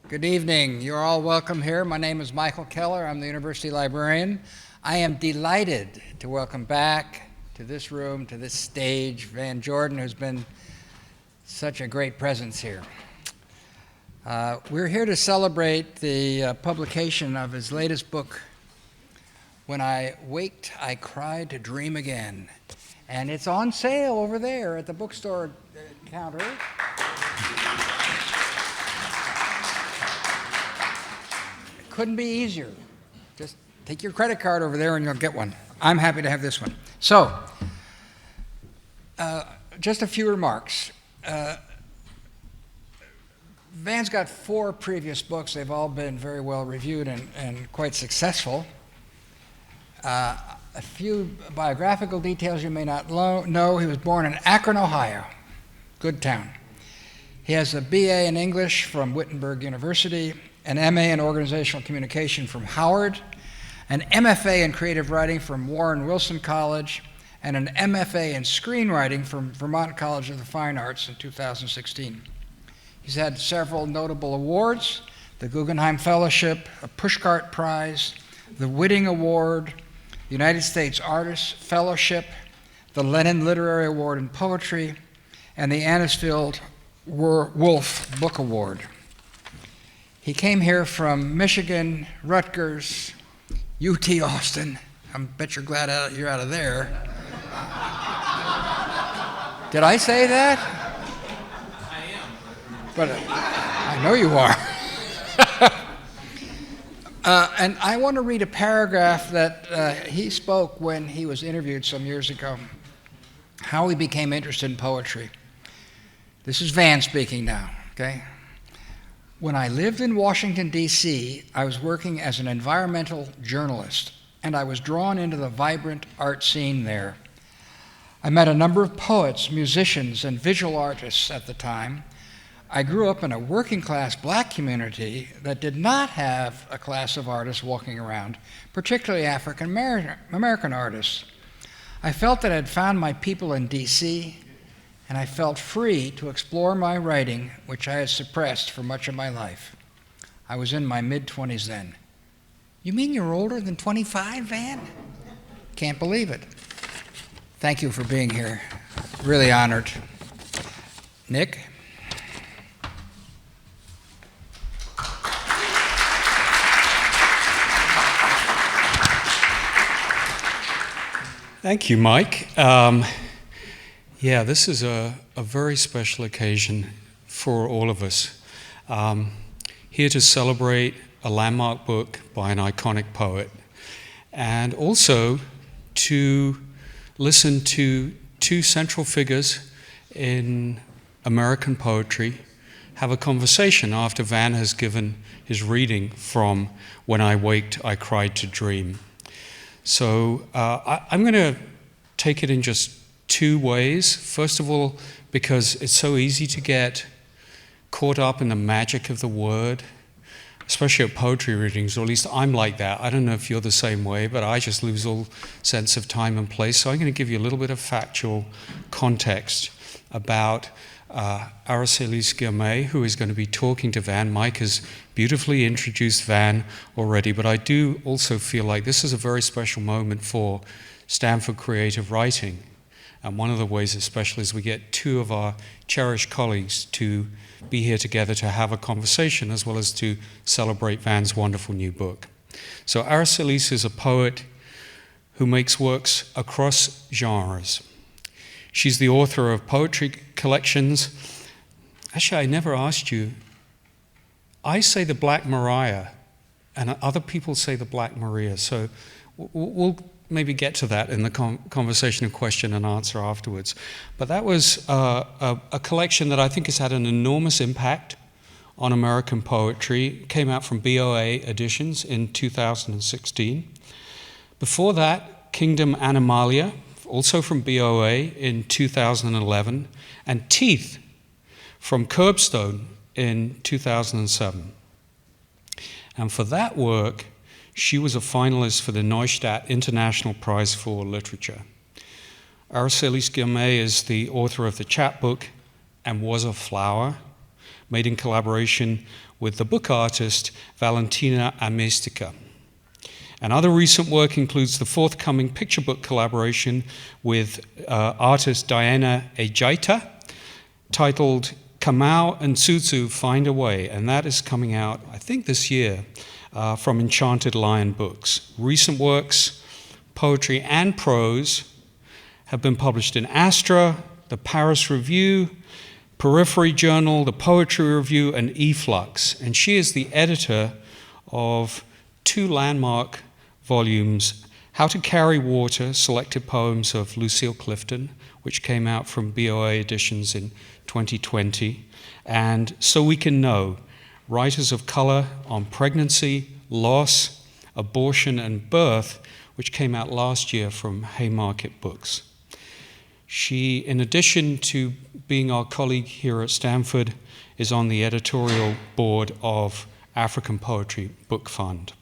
Good evening. You're all welcome here. My name is Michael Keller. I'm the university librarian. I am delighted to welcome back to this room, to this stage, Van Jordan, who's been such a great presence here. We're here to celebrate the publication of his latest book, When I Waked, I Cried to Dream Again. And it's on sale over there at the bookstore counter. Couldn't be easier. Just take your credit card over there and you'll get one. I'm happy to have this one. So, just a few remarks. Van's got 4 previous books. They've all been very well reviewed and quite successful. A few biographical details you may not know. He was born in Akron, Ohio. Good town. He has a BA in English from Wittenberg University, an MA in Organizational Communication from Howard, an MFA in Creative Writing from Warren Wilson College, and an MFA in Screenwriting from Vermont College of the Fine Arts in 2016. He's had several notable awards: the Guggenheim Fellowship, a Pushcart Prize, the Whitting Award, the United States Artists Fellowship, the Lenin Literary Award in Poetry, and the Anisfield Wolf Book Award. He came here from Michigan, Rutgers, UT Austin. I bet you're glad you're out of there. Did I say that? I am. But I know you are. And I want to read a paragraph that he spoke when he was interviewed some years ago, how he became interested in poetry. This is Van speaking now, okay? When I lived in Washington, D.C., I was working as an environmental journalist, and I was drawn into the vibrant art scene there. I met a number of poets, musicians, and visual artists at the time. I grew up in a working-class black community that did not have a class of artists walking around, particularly African American artists. I felt that I had found my people in D.C., and I felt free to explore my writing, which I had suppressed for much of my life. I was in my mid-20s then. You mean you're older than 25, Van? Can't believe it. Thank you for being here. Really honored. Nick? Thank you, Mike. Yeah, this is a very special occasion for all of us. Here to celebrate a landmark book by an iconic poet, and also to listen to 2 central figures in American poetry have a conversation after Van has given his reading from When I Waked, I Cried to Dream. So I'm going to take it in just 2 ways. First of all, because it's so easy to get caught up in the magic of the word, especially at poetry readings, or at least I'm like that. I don't know if you're the same way, but I just lose all sense of time and place. So I'm going to give you a little bit of factual context about Araceli Girmay, who is going to be talking to Van. Mike has beautifully introduced Van already, but I do also feel like this is a very special moment for Stanford Creative Writing. And one of the ways it's special is we get 2 of our cherished colleagues to be here together to have a conversation as well as to celebrate Van's wonderful new book. So Araceli is a poet who makes works across genres. She's the author of poetry collections. Actually, I never asked you. I say the Black Mariah, and other people say the Black Maria. So we'll maybe get to that in the conversation and question and answer afterwards. But that was a collection that I think has had an enormous impact on American poetry. It came out from BOA Editions in 2016. Before that, Kingdom Animalia, also from BOA in 2011, and Teeth from Curbstone in 2007. And for that work, she was a finalist for the Neustadt International Prize for Literature. Araceli Girmay is the author of the chapbook And Was a Flower, made in collaboration with the book artist Valentina Amestica. And other recent work includes the forthcoming picture book collaboration with artist Diana Ejaita, titled Kamau and Tsutsu Find a Way, and that is coming out, I think, this year from Enchanted Lion Books. Recent works, poetry and prose, have been published in Astra, the Paris Review, Periphery Journal, the Poetry Review, and Efflux. And she is the editor of 2 landmark volumes, How to Carry Water, Selected Poems of Lucille Clifton, which came out from BOA Editions in 2020, and So We Can Know, Writers of Color on Pregnancy, Loss, Abortion, and Birth, which came out last year from Haymarket Books. She, in addition to being our colleague here at Stanford, is on the editorial board of African Poetry Book Fund.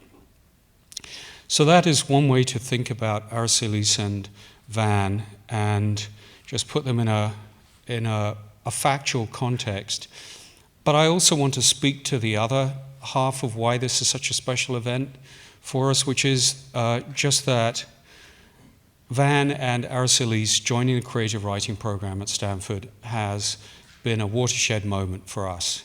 So that is one way to think about Aracelius and Van and just put them in a factual context. But I also want to speak to the other half of why this is such a special event for us, which is just that Van and Aracelius joining the creative writing program at Stanford has been a watershed moment for us.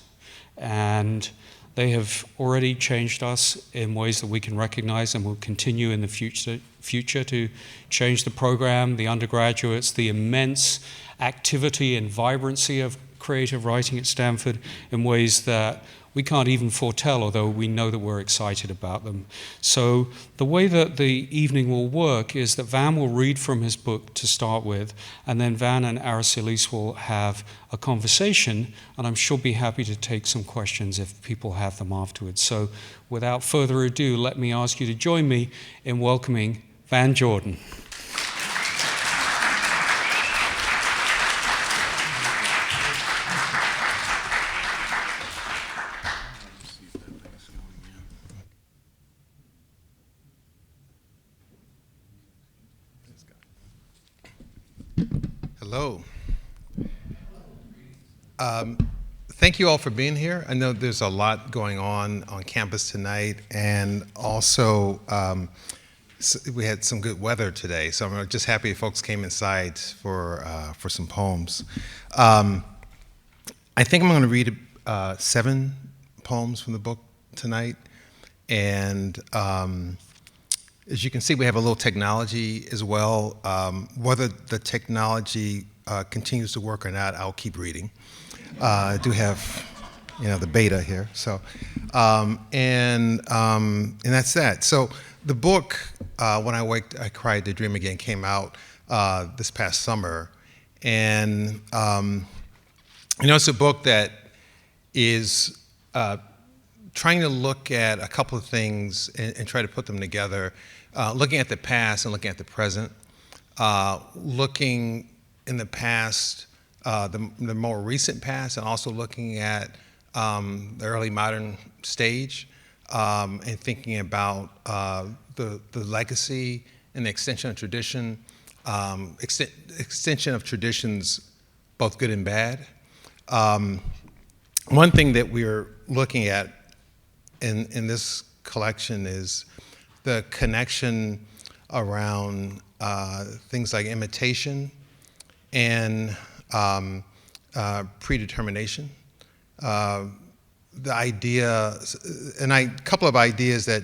And they have already changed us in ways that we can recognize and will continue in the future to change the program, the undergraduates, the immense activity and vibrancy of creative writing at Stanford in ways that we can't even foretell, although we know that we're excited about them. So the way that the evening will work is that Van will read from his book to start with, and then Van and Aracelius will have a conversation, and I'm sure be happy to take some questions if people have them afterwards. So without further ado, let me ask you to join me in welcoming Van Jordan. Hello. Thank you all for being here. I know there's a lot going on campus tonight, and also we had some good weather today, so I'm just happy folks came inside for some poems. I think I'm going to read 7 poems from the book tonight, and as you can see, we have a little technology as well. Whether the technology continues to work or not, I'll keep reading. I do have, the beta here. So, and that's that. So the book, When I Waked, I Cried to Dream Again, came out this past summer, and it's a book that is trying to look at a couple of things and try to put them together. Looking at the past and looking at the present, looking in the past, the more recent past, and also looking at the early modern stage, and thinking about the legacy and the extension of tradition, extension of traditions, both good and bad. One thing that we're looking at in this collection is the connection around things like imitation and predetermination. The idea, and a couple of ideas that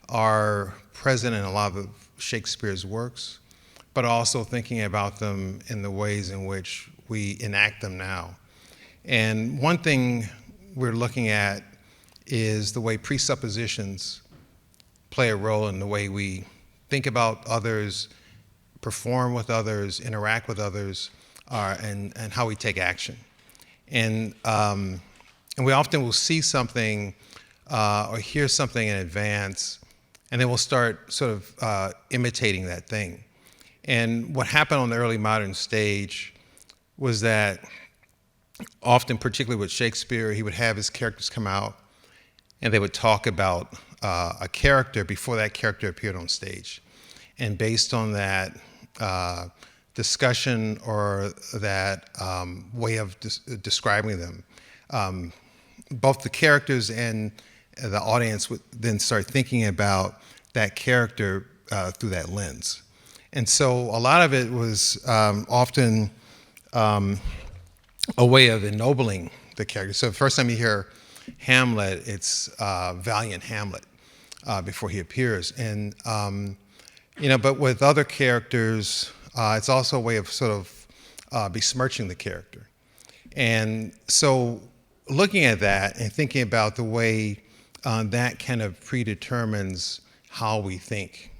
are present in a lot of Shakespeare's works, but also thinking about them in the ways in which we enact them now. And one thing we're looking at is the way presuppositions play a role in the way we think about others, perform with others, interact with others, and how we take action. And we often will see something or hear something in advance, and then we'll start sort of imitating that thing. And what happened on the early modern stage was that often, particularly with Shakespeare, he would have his characters come out, and they would talk about a character before that character appeared on stage. And based on that discussion or that way of describing them, both the characters and the audience would then start thinking about that character through that lens. And so a lot of it was often a way of ennobling the character. So the first time you hear Hamlet, it's valiant Hamlet before he appears. And, but with other characters, it's also a way of sort of besmirching the character. And so looking at that and thinking about the way that kind of predetermines how we think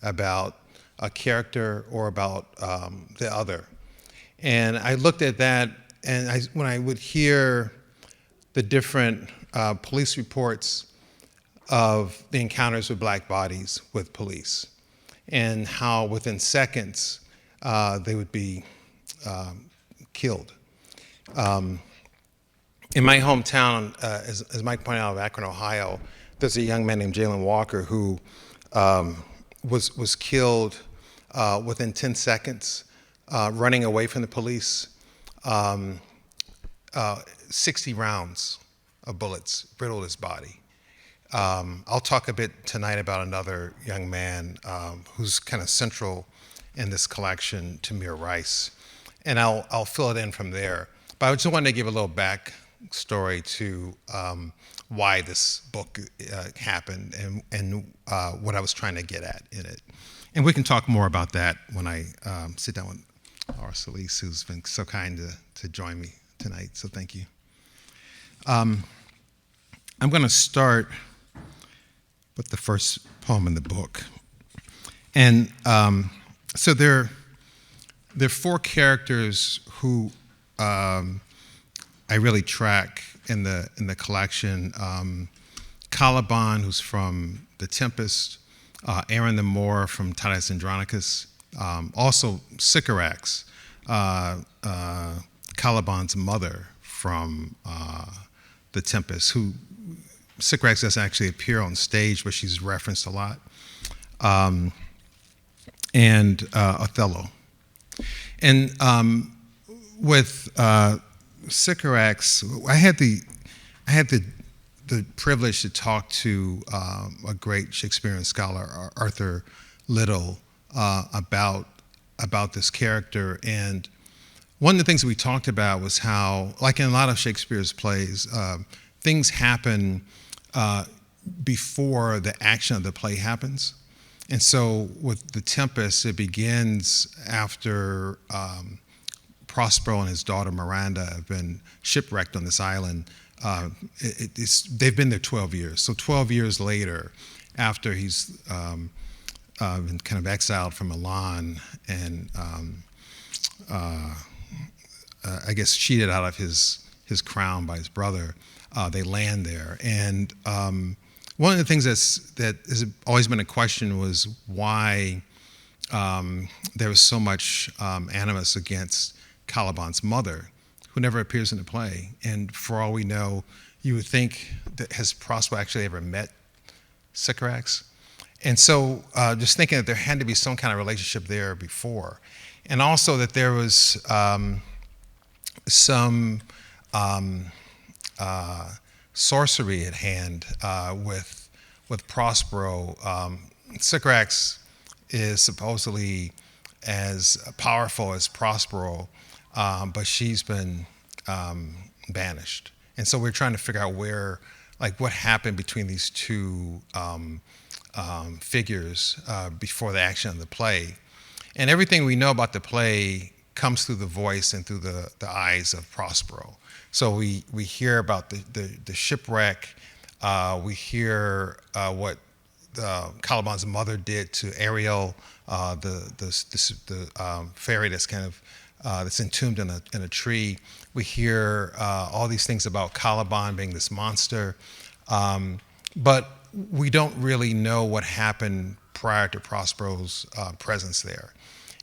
about a character or about the other. And I looked at that, and when I would hear the different police reports of the encounters with black bodies with police, and how within seconds they would be killed. In my hometown, as Mike pointed out, of Akron, Ohio, there's a young man named Jalen Walker who was killed within 10 seconds, running away from the police. 60 rounds of bullets riddled his body. I'll talk a bit tonight about another young man who's kind of central in this collection, Tamir Rice, and I'll fill it in from there. But I just wanted to give a little backstory to why this book happened and what I was trying to get at in it. And we can talk more about that when I sit down with Laura Solis, who's been so kind to join me tonight, so thank you. I'm going to start with the first poem in the book. And so there are four characters who I really track in the collection. Caliban, who's from The Tempest, Aaron the Moor from Titus Andronicus, also Sycorax, Caliban's mother from The Tempest, who Sycorax doesn't actually appear on stage, but she's referenced a lot, and Othello. And with Sycorax, I had the privilege to talk to a great Shakespearean scholar, Arthur Little, about this character. And one of the things that we talked about was how, like in a lot of Shakespeare's plays, things happen before the action of the play happens. And so with The Tempest, it begins after Prospero and his daughter Miranda have been shipwrecked on this island. They've been there 12 years. So 12 years later, after he's been kind of exiled from Milan and I guess cheated out of his crown by his brother, they land there. And one of the things that has always been a question was why there was so much animus against Caliban's mother, who never appears in the play. And for all we know, you would think that has Prospero actually ever met Sycorax? And so just thinking that there had to be some kind of relationship there before. And also that there was some sorcery at hand with Prospero. Sycorax is supposedly as powerful as Prospero, but she's been banished. And so we're trying to figure out what happened between these two figures before the action of the play. And everything we know about the play comes through the voice and through the eyes of Prospero. So we hear about the shipwreck, we hear what Caliban's mother did to Ariel, the fairy that's kind of that's entombed in a tree. We hear all these things about Caliban being this monster, but we don't really know what happened prior to Prospero's presence there.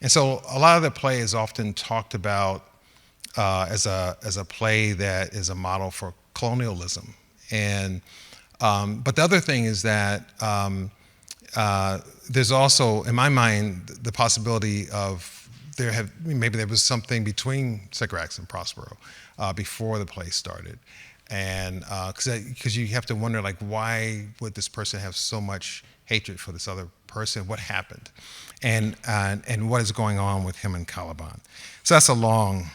And so a lot of the play is often talked about as a play that is a model for colonialism. And but the other thing is that there's also, in my mind, the possibility of maybe there was something between Sycorax and Prospero before the play started. and because you have to wonder, like, why would this person have so much hatred for this other person? What happened, and what is going on with him and Caliban? So that's a long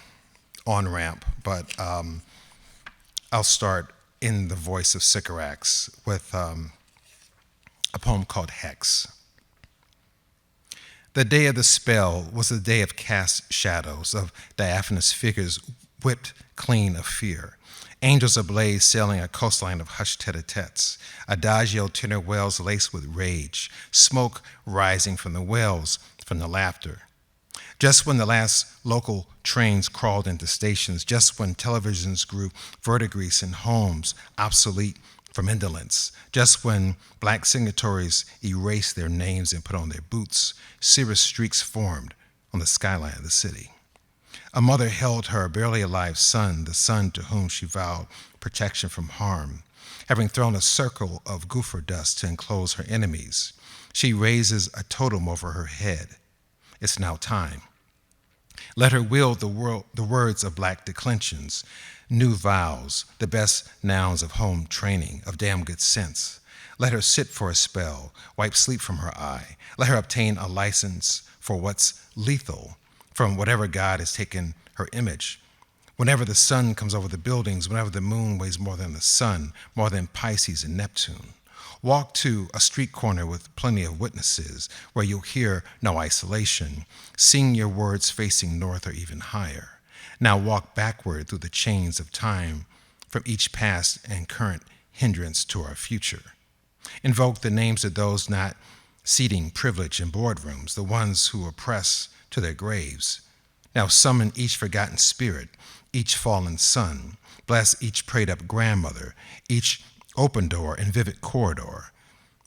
on ramp, but I'll start in the voice of Sycorax with a poem called Hex. The day of the spell was the day of cast shadows, of diaphanous figures whipped clean of fear. Angels ablaze sailing a coastline of hushed tete-a-tetes, adagio tenor wells laced with rage, smoke rising from the wells, from the laughter. Just when the last local trains crawled into stations, just when televisions grew verdigris in homes, obsolete from indolence, just when black signatories erased their names and put on their boots, cirrus streaks formed on the skyline of the city. A mother held her barely alive son, the son to whom she vowed protection from harm. Having thrown a circle of gopher dust to enclose her enemies, she raises a totem over her head. It's now time. Let her wield the words of black declensions, new vows, the best nouns of home training, of damn good sense. Let her sit for a spell, wipe sleep from her eye. Let her obtain a license for what's lethal from whatever God has taken her image. Whenever the sun comes over the buildings, whenever the moon weighs more than the sun, more than Pisces and Neptune. Walk to a street corner with plenty of witnesses where you'll hear no isolation. Sing your words facing north or even higher. Now walk backward through the chains of time from each past and current hindrance to our future. Invoke the names of those not seating privilege in boardrooms, the ones who oppress to their graves. Now summon each forgotten spirit, each fallen son. Bless each prayed-up grandmother, each open door and vivid corridor.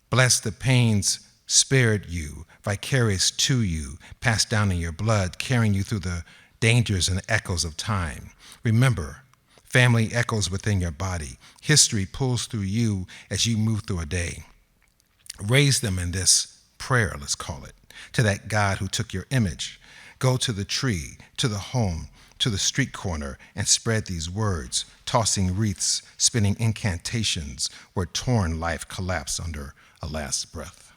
Bless the pains spared you, vicarious to you, passed down in your blood, carrying you through the dangers and echoes of time. Remember, family echoes within your body. History pulls through you as you move through a day. Raise them in this prayer, let's call it, to that God who took your image. Go to the tree, to the home, to the street corner, and spread these words, tossing wreaths, spinning incantations, where torn life collapsed under a last breath.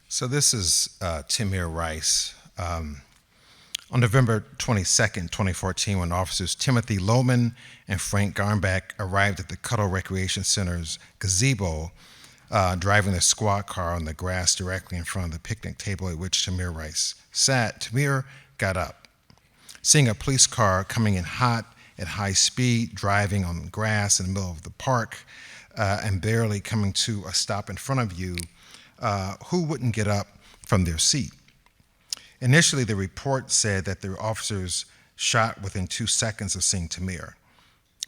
So this is Tamir Rice. On November 22nd, 2014, when officers Timothy Lohman and Frank Garnback arrived at the Cuttle Recreation Center's gazebo, driving their squad car on the grass directly in front of the picnic table at which Tamir Rice sat, Tamir got up. Seeing a police car coming in hot at high speed, driving on grass in the middle of the park, and barely coming to a stop in front of you, who wouldn't get up from their seat? Initially, the report said that the officers shot within 2 seconds of seeing Tamir.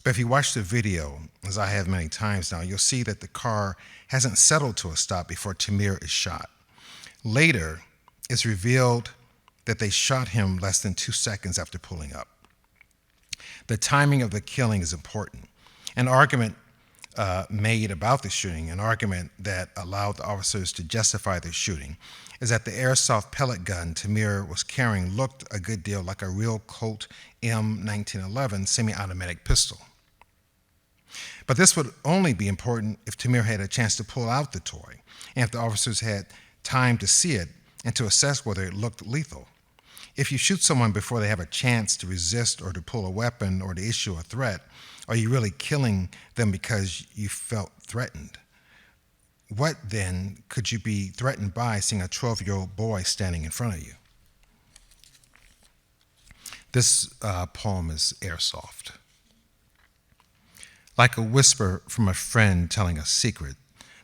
But if you watch the video, as I have many times now, you'll see that the car hasn't settled to a stop before Tamir is shot. Later, it's revealed that they shot him less than 2 seconds after pulling up. The timing of the killing is important. An argument made about the shooting, an argument that allowed the officers to justify their shooting, is that the airsoft pellet gun Tamir was carrying looked a good deal like a real Colt M1911 semi-automatic pistol. But this would only be important if Tamir had a chance to pull out the toy, and if the officers had time to see it and to assess whether it looked lethal. If you shoot someone before they have a chance to resist or to pull a weapon or to issue a threat, are you really killing them because you felt threatened? What then could you be threatened by seeing a 12-year-old boy standing in front of you? This poem is Airsoft. Like a whisper from a friend telling a secret,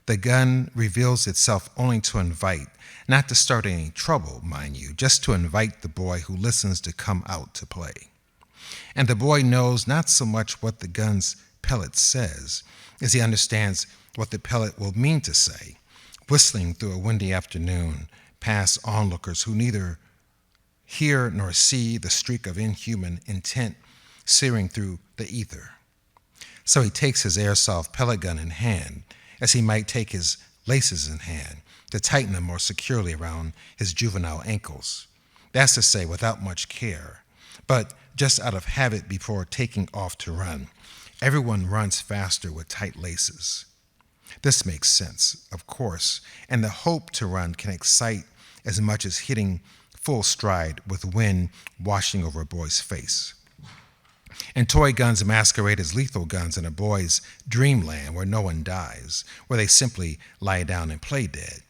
the gun reveals itself only to invite, not to start any trouble, mind you, just to invite the boy who listens to come out to play. And the boy knows not so much what the gun's pellet says, as he understands what the pellet will mean to say, whistling through a windy afternoon past onlookers who neither hear nor see the streak of inhuman intent searing through the ether. So he takes his airsoft pellet gun in hand, as he might take his laces in hand, to tighten them more securely around his juvenile ankles. That's to say, without much care, but just out of habit before taking off to run. Everyone runs faster with tight laces. This makes sense, of course, and the hope to run can excite as much as hitting full stride with wind washing over a boy's face. And toy guns masquerade as lethal guns in a boy's dreamland where no one dies, where they simply lie down and play dead.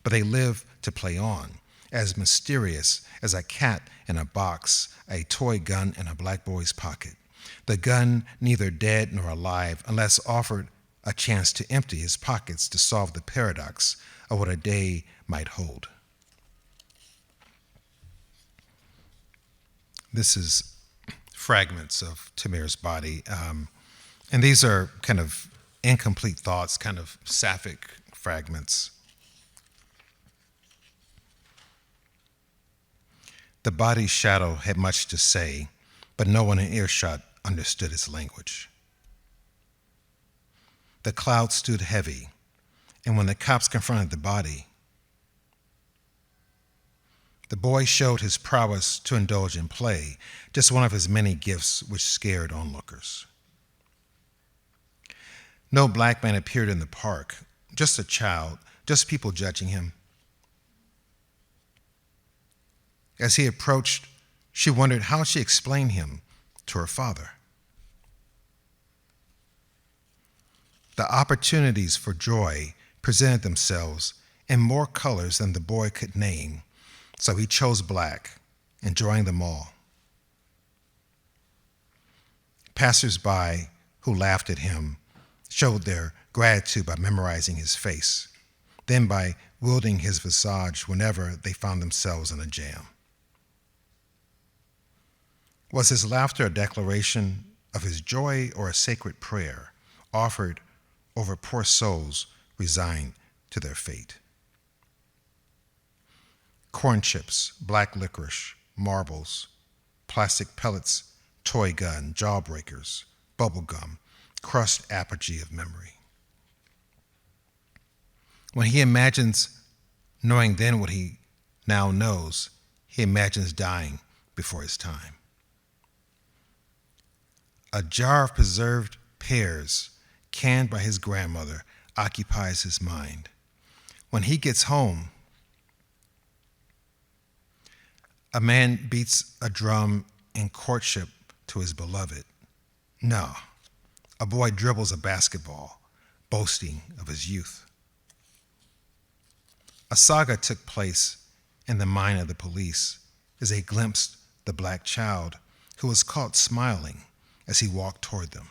But they live to play on, as mysterious as a cat in a box, a toy gun in a black boy's pocket. The gun neither dead nor alive unless offered a chance to empty his pockets to solve the paradox of what a day might hold. This is fragments of Tamir's body. And these are kind of incomplete thoughts, kind of sapphic fragments. The body's shadow had much to say, but no one in earshot understood its language. The cloud stood heavy, and when the cops confronted the body, the boy showed his prowess to indulge in play, just one of his many gifts which scared onlookers. No black man appeared in the park, just a child, just people judging him. As he approached, she wondered how she explained him to her father. The opportunities for joy presented themselves in more colors than the boy could name, so he chose black, enjoying them all. Passers-by who laughed at him showed their gratitude by memorizing his face, then by wielding his visage whenever they found themselves in a jam. Was his laughter a declaration of his joy or a sacred prayer offered over poor souls resigned to their fate? Corn chips, black licorice, marbles, plastic pellets, toy gun, jawbreakers, bubble gum, crushed apogee of memory. When he imagines knowing then what he now knows, he imagines dying before his time. A jar of preserved pears, canned by his grandmother, occupies his mind. When he gets home, a man beats a drum in courtship to his beloved. No, a boy dribbles a basketball, boasting of his youth. A saga took place in the mind of the police as they glimpsed the black child who was caught smiling as he walked toward them.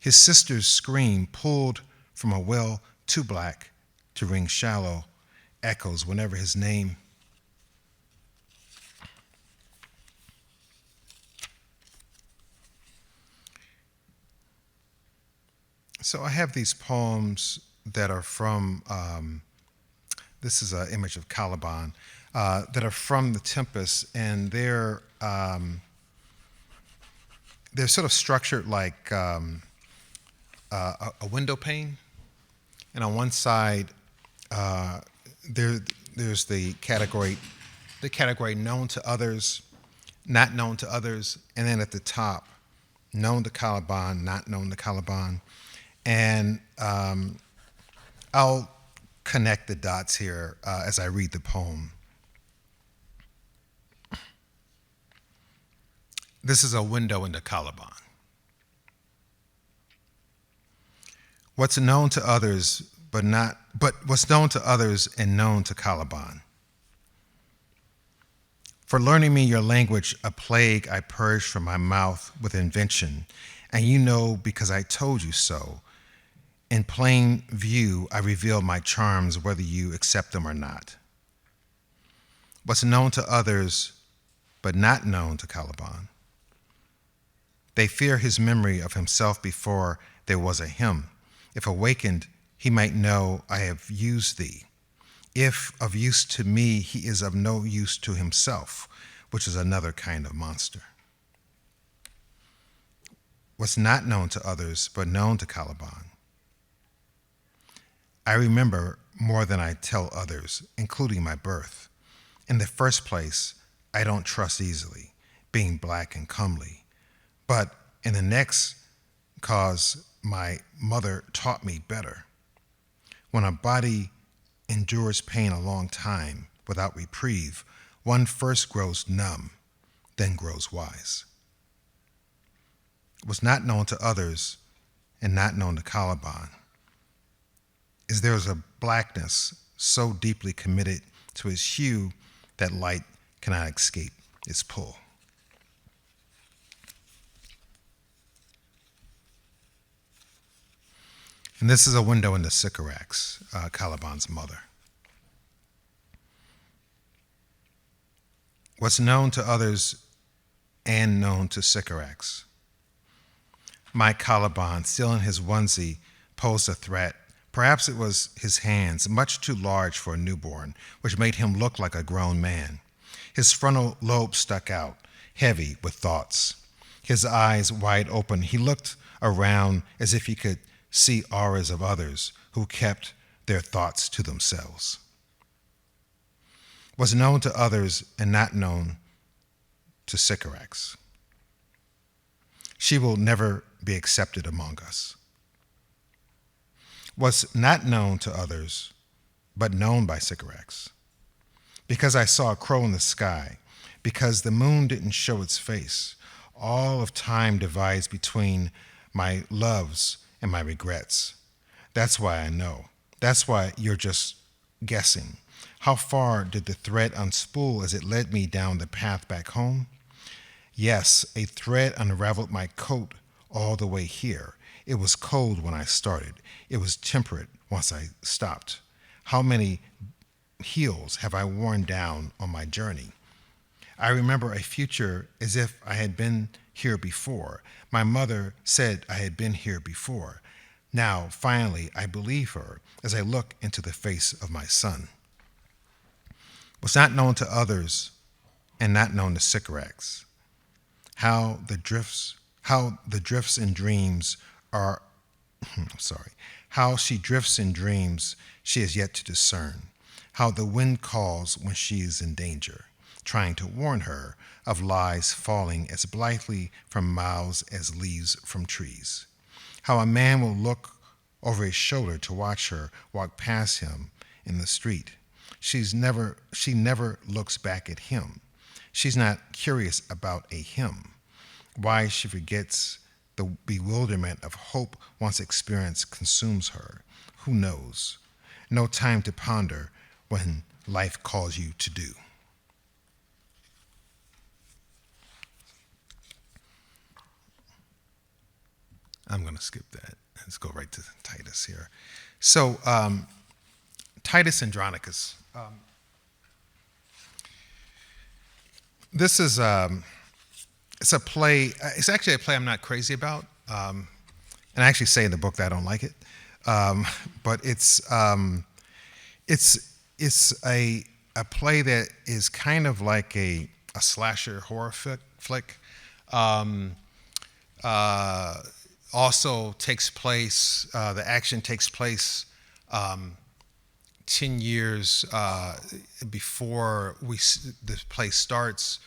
His sister's scream, pulled from a well too black to ring shallow, echoes whenever his name So I have these poems that are from, this is an image of Caliban, that are from The Tempest, and they're sort of structured like a window pane. And on one side, there's the category known to others, not known to others, and then at the top, known to Caliban, not known to Caliban. And I'll connect the dots here as I read the poem. This is a window into Caliban. What's known to others, but what's known to others and known to Caliban. For learning me your language, a plague I purged from my mouth with invention, and you know because I told you so. In plain view, I reveal my charms whether you accept them or not. What's known to others, but not known to Caliban. They fear his memory of himself before there was a him. If awakened, he might know I have used thee. If of use to me, he is of no use to himself, which is another kind of monster. What's not known to others, but known to Caliban. I remember more than I tell others, including my birth. In the first place, I don't trust easily, being black and comely. But in the next, cause my mother taught me better. When a body endures pain a long time without reprieve, one first grows numb, then grows wise. What's not known to others and not known to Caliban is there is a blackness so deeply committed to its hue that light cannot escape its pull. And this is a window into Sycorax, Caliban's mother. What's known to others and known to Sycorax. My Caliban, still in his onesie, posed a threat. Perhaps it was his hands, much too large for a newborn, which made him look like a grown man. His frontal lobe stuck out, heavy with thoughts. His eyes wide open, he looked around as if he could see auras of others who kept their thoughts to themselves. Was known to others and not known to Sycorax. She will never be accepted among us. Was not known to others, but known by Sycorax. Because I saw a crow in the sky, because the moon didn't show its face, all of time divides between my loves and my regrets. That's why I know. That's why you're just guessing. How far did the thread unspool as it led me down the path back home? Yes, a thread unraveled my coat all the way here. It was cold when I started. It was temperate once I stopped. How many heels have I worn down on my journey? I remember a future as if I had been here before. My mother said I had been here before. Now, finally, I believe her as I look into the face of my son. What's not known to others and not known to Sycorax. How the drifts in dreams are, how she drifts in dreams she is yet to discern. How the wind calls when she is in danger, trying to warn her of lies falling as blithely from mouths as leaves from trees. How a man will look over his shoulder to watch her walk past him in the street. She never looks back at him. She's not curious about a him. Why she forgets the bewilderment of hope once experience consumes her. Who knows? No time to ponder when life calls you to do. I'm going to skip that. Let's go right to Titus here. So, Titus Andronicus. This is it's a play. It's actually a play I'm not crazy about, and I actually say in the book that I don't like it. But it's a play that is kind of like a slasher horror flick. Also takes place. The action takes place 10 years before the play starts,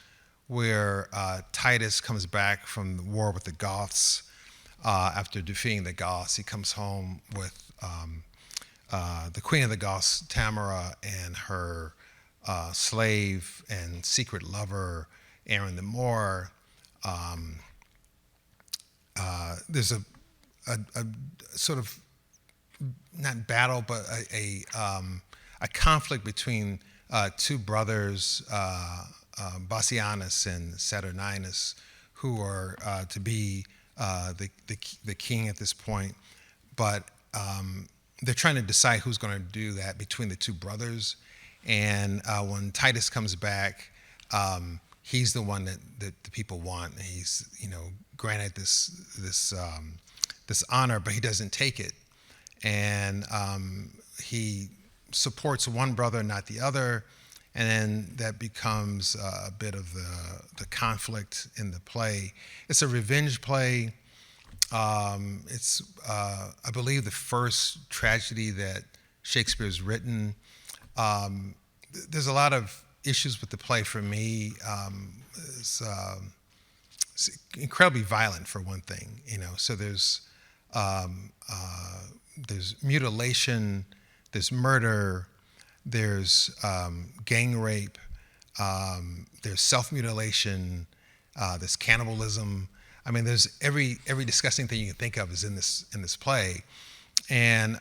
where Titus comes back from the war with the Goths. After defeating the Goths, he comes home with the queen of the Goths, Tamara, and her slave and secret lover, Aaron the Moor. There's a sort of not battle, but a conflict between two brothers, Bassianus and Saturninus, who are to be the king at this point. But they're trying to decide who's going to do that between the two brothers. And when Titus comes back, he's the one that the people want. He's granted this honor, but he doesn't take it, and he supports one brother, not the other, and then that becomes a bit of the conflict in the play. It's a revenge play. It's I believe the first tragedy that Shakespeare's written. There's a lot of issues with the play for me. It's incredibly violent for one thing, So there's mutilation, there's murder, there's gang rape, there's self-mutilation, there's cannibalism. I mean, there's every disgusting thing you can think of is in this play. And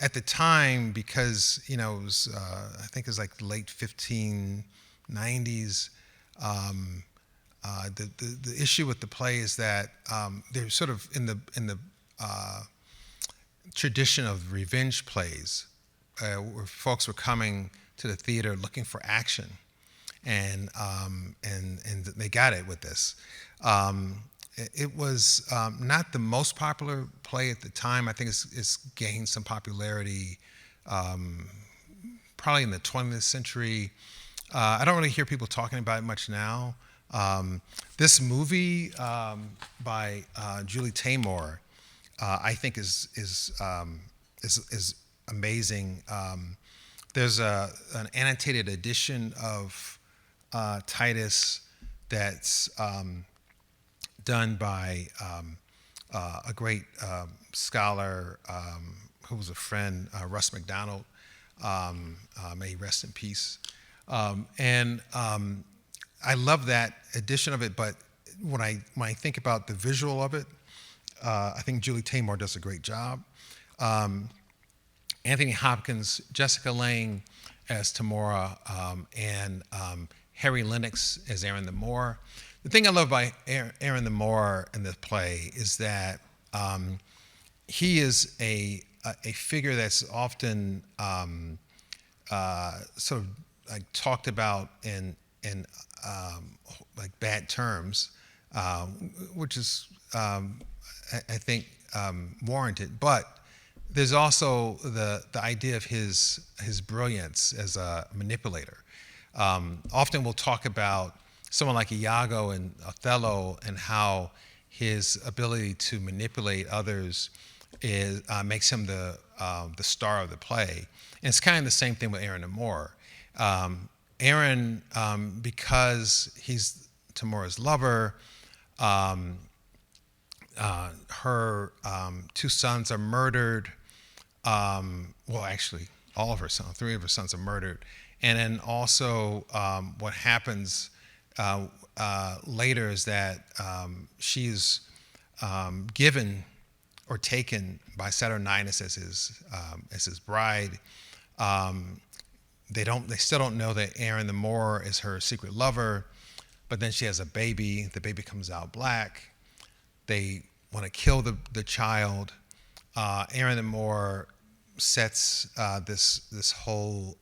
at the time, because it was, I think it was like the late 1590s. The issue with the play is that they're sort of in the tradition of revenge plays, where folks were coming to the theater looking for action, and they got it with this. It was not the most popular play at the time. I think it's gained some popularity probably in the 20th century. I don't really hear people talking about it much now. This movie by Julie Taymor, I think is amazing. There's an annotated edition of Titus that's done by a great scholar who was a friend, Russ McDonald. May he rest in peace. I love that edition of it, but when I think about the visual of it, I think Julie Taymor does a great job. Anthony Hopkins, Jessica Lange as Tamora, and Harry Lennox as Aaron the Moor. The thing I love about Aaron the Moor in the play is that he is a figure that's often sort of like talked about in like bad terms, which is I think warranted. But there's also the idea of his brilliance as a manipulator. Often we'll talk about someone like Iago and Othello and how his ability to manipulate others makes him the star of the play. And it's kind of the same thing with Aaron the Moor. Aaron, because he's Tamora's lover, her two sons are murdered. Well, actually, all of her sons, 3 of her sons are murdered. And then also what happens later is that she's given or taken by Saturninus as his bride. They still don't know that Aaron the Moor is her secret lover, but then she has a baby. The baby comes out black. They want to kill the child. Aaron the Moor sets this whole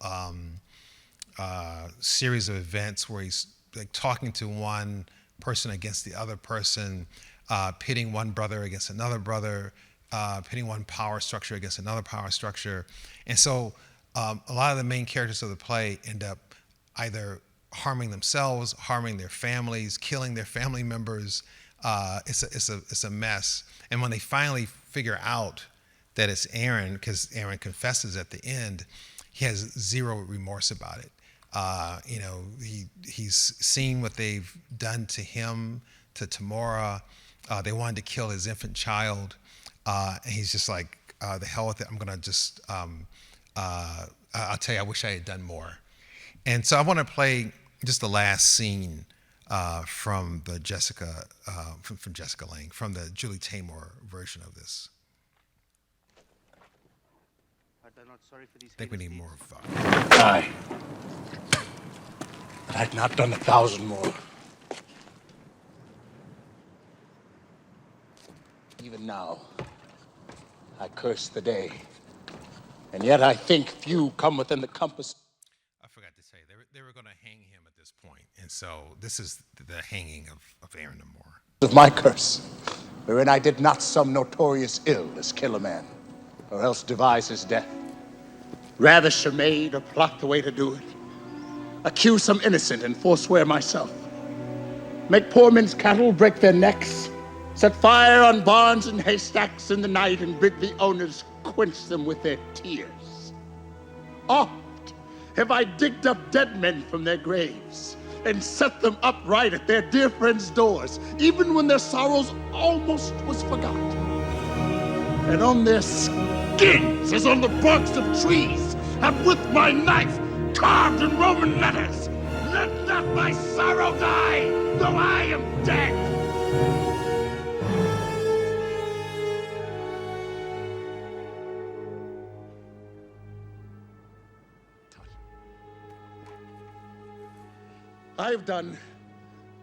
series of events where he's like talking to one person against the other person, pitting one brother against another brother, pitting one power structure against another power structure. And so a lot of the main characters of the play end up either harming themselves, harming their families, killing their family members. It's a mess. And when they finally figure out that it's Aaron, because Aaron confesses at the end, he has zero remorse about it. He's seen what they've done to him, to Tamora. They wanted to kill his infant child, and he's just like, the hell with it. I'm gonna just, I'll tell you, I wish I had done more. And so I want to play just the last scene from the Jessica, from Jessica Lange, from the Julie Taymor version of this. I think we need more of Aye. But I'd not done 1,000 more. Even now, I curse the day. And yet I think few come within the compass. I forgot to say, they were going to hang him at this point. And so this is the hanging of Aaron the Moor. Of my curse, wherein I did not some notorious ill as kill a man, or else devise his death. Rather chamade or plot the way to do it. Accuse some innocent and forswear myself. Make poor men's cattle break their necks. Set fire on barns and haystacks in the night and bid the owners quench them with their tears. Oft have I digged up dead men from their graves and set them upright at their dear friends' doors, even when their sorrows almost was forgot. And on their skins, as on the barks of trees, have with my knife carved in Roman letters, "Let not my sorrow die, though I am dead." I have done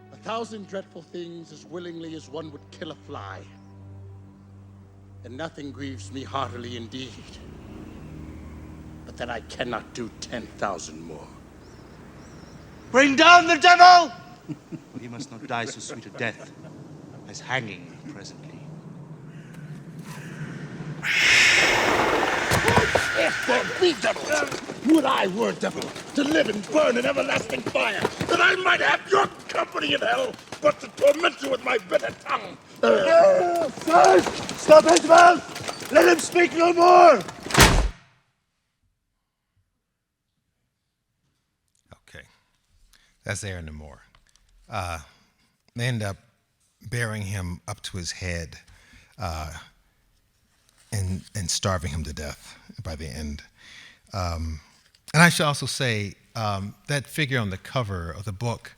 1,000 dreadful things as willingly as one would kill a fly. And nothing grieves me heartily indeed, but that I cannot do 10,000 more. Bring down the devil! But he must not die so sweet a death as hanging presently. If there be devils, would I were a devil, to live and burn in everlasting fire, that I might have your company in hell, but to torment you with my bitter tongue. Sirs! Stop his mouth! Let him speak no more! Okay, that's Aaron the Moor. They end up bearing him up to his head and starving him to death by the end. And I should also say that figure on the cover of the book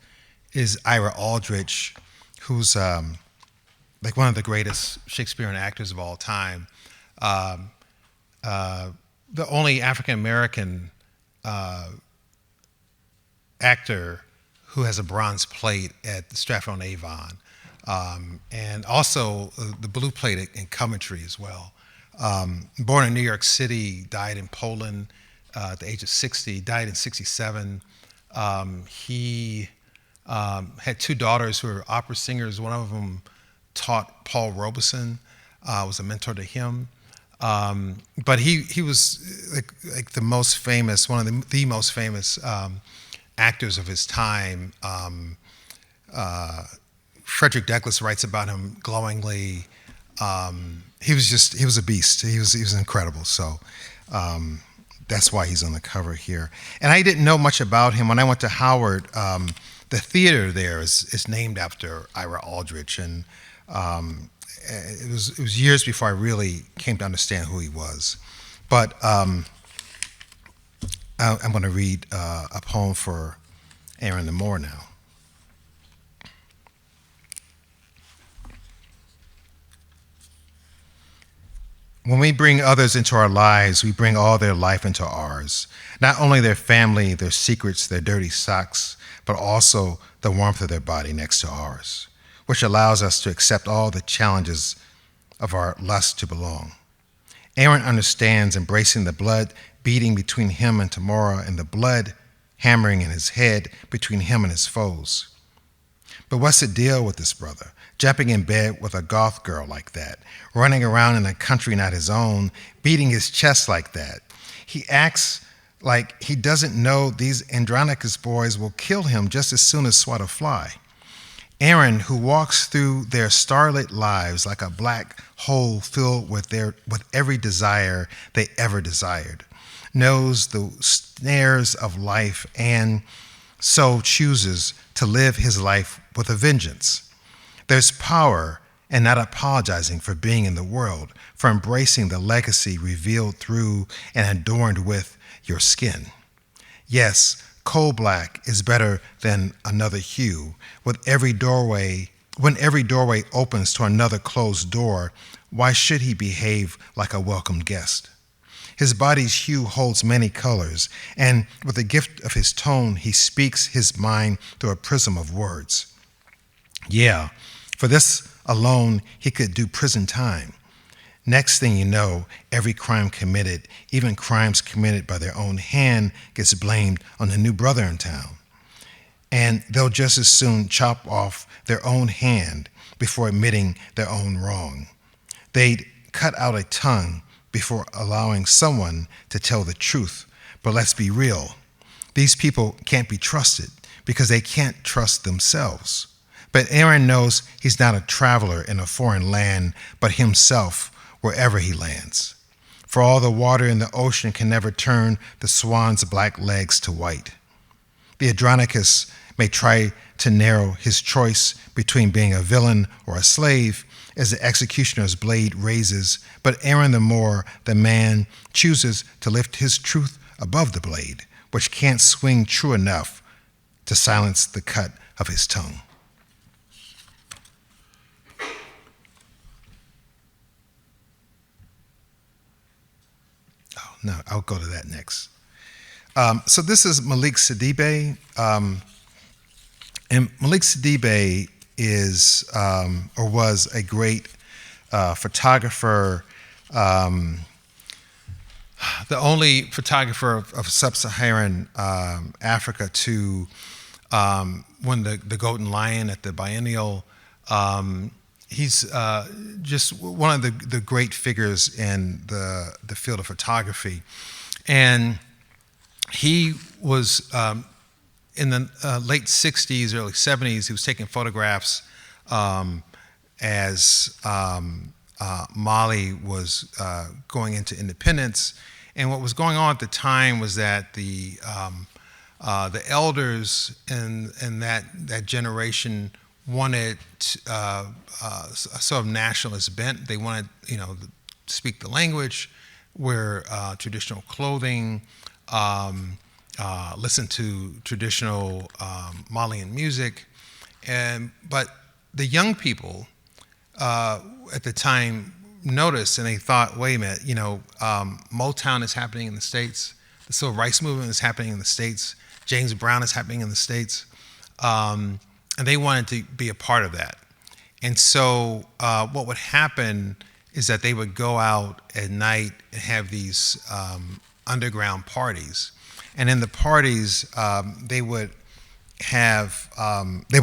is Ira Aldrich, who's like one of the greatest Shakespearean actors of all time. The only African-American actor who has a bronze plate at the Stratford-on-Avon, and also the blue plate in Coventry as well. Born in New York City, died in Poland at the age of 60, died in 67. He had two daughters who were opera singers. One of them taught Paul Robeson, was a mentor to him. But he was like the most famous, one of the most famous actors of his time. Frederick Douglass writes about him glowingly. He was a beast. He was incredible. So that's why he's on the cover here. And I didn't know much about him. When I went to Howard, the theater there is named after Ira Aldrich, and it was years before I really came to understand who he was. But I'm going to read a poem for Aaron the Moor now. When we bring others into our lives, we bring all their life into ours. Not only their family, their secrets, their dirty socks, but also the warmth of their body next to ours, which allows us to accept all the challenges of our lust to belong. Aaron understands embracing the blood beating between him and Tamora, and the blood hammering in his head between him and his foes. But what's the deal with this brother? Jumping in bed with a goth girl like that, running around in a country not his own, beating his chest like that. He acts like he doesn't know these Andronicus boys will kill him just as soon as swat a fly. Aaron, who walks through their starlit lives like a black hole filled with every desire they ever desired, knows the snares of life and so chooses to live his life with a vengeance. There's power in not apologizing for being in the world, for embracing the legacy revealed through and adorned with your skin. Yes, coal black is better than another hue. When every doorway opens to another closed door, why should he behave like a welcomed guest? His body's hue holds many colors, and with the gift of his tone, he speaks his mind through a prism of words. Yeah, for this alone, he could do prison time. Next thing you know, every crime committed, even crimes committed by their own hand, gets blamed on the new brother in town. And they'll just as soon chop off their own hand before admitting their own wrong. They'd cut out a tongue before allowing someone to tell the truth. But let's be real. These people can't be trusted because they can't trust themselves. But Aaron knows he's not a traveler in a foreign land, but himself wherever he lands. for all the water in the ocean can never turn the swan's black legs to white. The Andronicus may try to narrow his choice between being a villain or a slave as the executioner's blade raises, but Aaron the Moor, the man, chooses to lift his truth above the blade, which can't swing true enough to silence the cut of his tongue. Oh, no, I'll go to that next. So this is Malik Sidibe. And Malik Sidibe is, or was, a great photographer, the only photographer of sub-Saharan Africa to win the Golden Lion at the Biennial. He's just one of the great figures in the field of photography. And he was, in the late 60s, early 70s, he was taking photographs as Mali was going into independence. And what was going on at the time was that the elders in that generation wanted a sort of nationalist bent. They wanted, to speak the language, wear traditional clothing, listen to traditional Malian music, but the young people at the time noticed, and they thought, wait a minute, Motown is happening in the States, the civil rights movement is happening in the States, James Brown is happening in the States, and they wanted to be a part of that. And so what would happen is that they would go out at night and have these underground parties. And in the parties, they would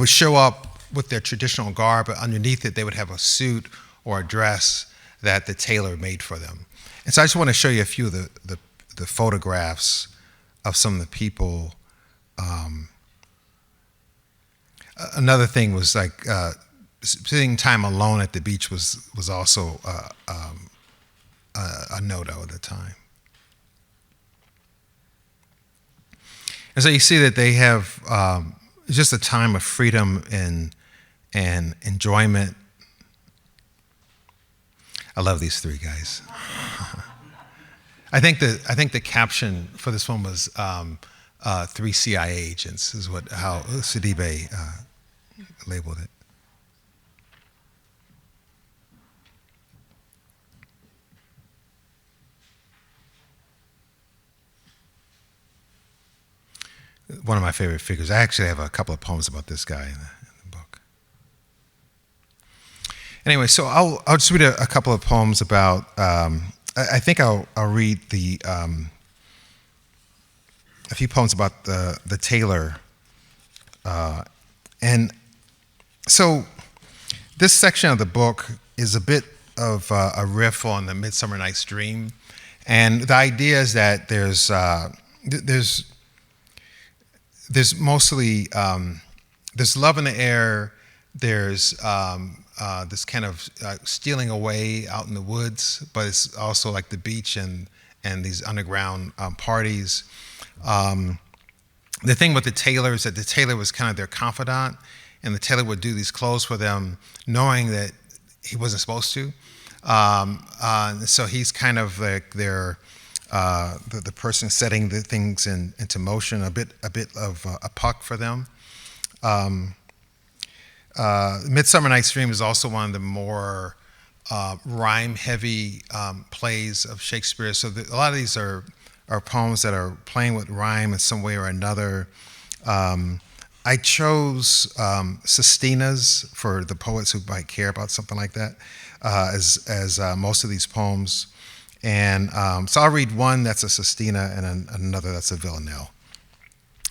show up with their traditional garb, but underneath it, they would have a suit or a dress that the tailor made for them. And so I just want to show you a few of the photographs of some of the people. Another thing was like spending time alone at the beach was also a no-no at the time. And so you see that they have just a time of freedom and enjoyment. I love these three guys. I think the caption for this one was three CIA agents is how Sidibe labeled it. One of my favorite figures. I actually have a couple of poems about this guy in the book. Anyway, so I'll just read a couple of poems about. I think I'll read a few poems about the tailor, and so this section of the book is a bit of a riff on the Midsummer Night's Dream, and the idea is that there's mostly there's love in the air. There's this kind of stealing away out in the woods, but it's also like the beach and these underground parties. The thing with the tailor is that the tailor was kind of their confidant, and the tailor would do these clothes for them, knowing that he wasn't supposed to. So he's kind of like their the person setting the things into motion, a bit of a puck for them. Midsummer Night's Dream is also one of the more rhyme-heavy plays of Shakespeare. So a lot of these are poems that are playing with rhyme in some way or another. I chose sestinas for the poets who might care about something like that, as most of these poems. And so I'll read one that's a sestina and another that's a villanelle.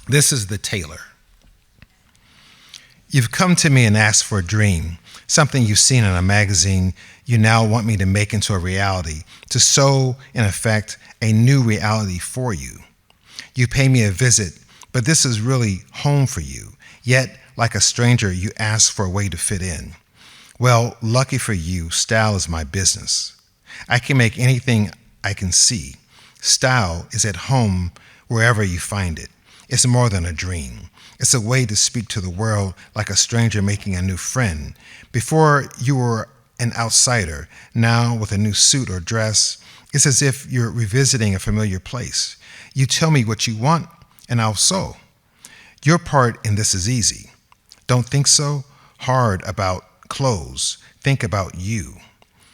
This is the tailor. You've come to me and asked for a dream, something you've seen in a magazine you now want me to make into a reality, to sow, in effect, a new reality for you. You pay me a visit, but this is really home for you. Yet, like a stranger, you ask for a way to fit in. Well, lucky for you, style is my business. I can make anything I can see. Style is at home wherever you find it. It's more than a dream. It's a way to speak to the world like a stranger making a new friend. Before you were an outsider, now with a new suit or dress, it's as if you're revisiting a familiar place. You tell me what you want, and I'll sew. Your part in this is easy. Don't think so hard about clothes. Think about you.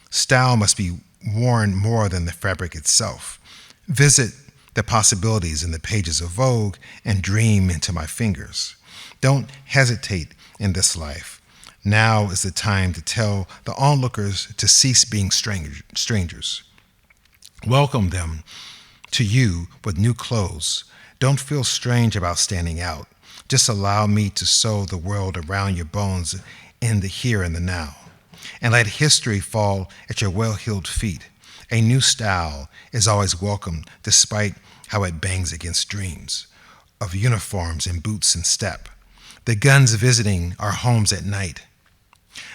Style must be worn more than the fabric itself. Visit the possibilities in the pages of Vogue and dream into my fingers. Don't hesitate in this life. Now is the time to tell the onlookers to cease being strangers. Welcome them to you with new clothes. Don't feel strange about standing out. Just allow me to sew the world around your bones in the here and the now. And let history fall at your well-heeled feet. A new style is always welcome, despite how it bangs against dreams of uniforms and boots and step. The guns visiting our homes at night.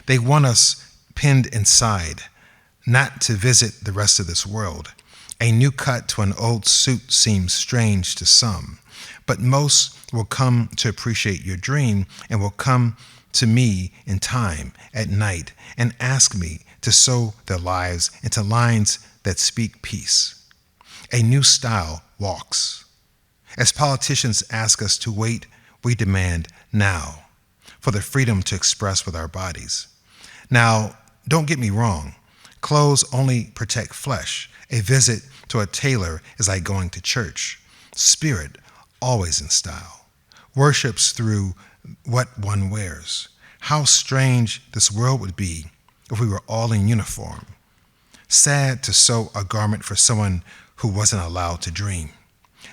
They want us pinned inside, not to visit the rest of this world. A new cut to an old suit seems strange to some, but most will come to appreciate your dream and will come to me in time at night and ask me to sew their lives into lines that speak peace. A new style walks. As politicians ask us to wait, we demand now for the freedom to express with our bodies. Now, don't get me wrong. Clothes only protect flesh. A visit to a tailor is like going to church. Spirit, always in style, worships through what one wears. How strange this world would be if we were all in uniform. Sad to sew a garment for someone who wasn't allowed to dream.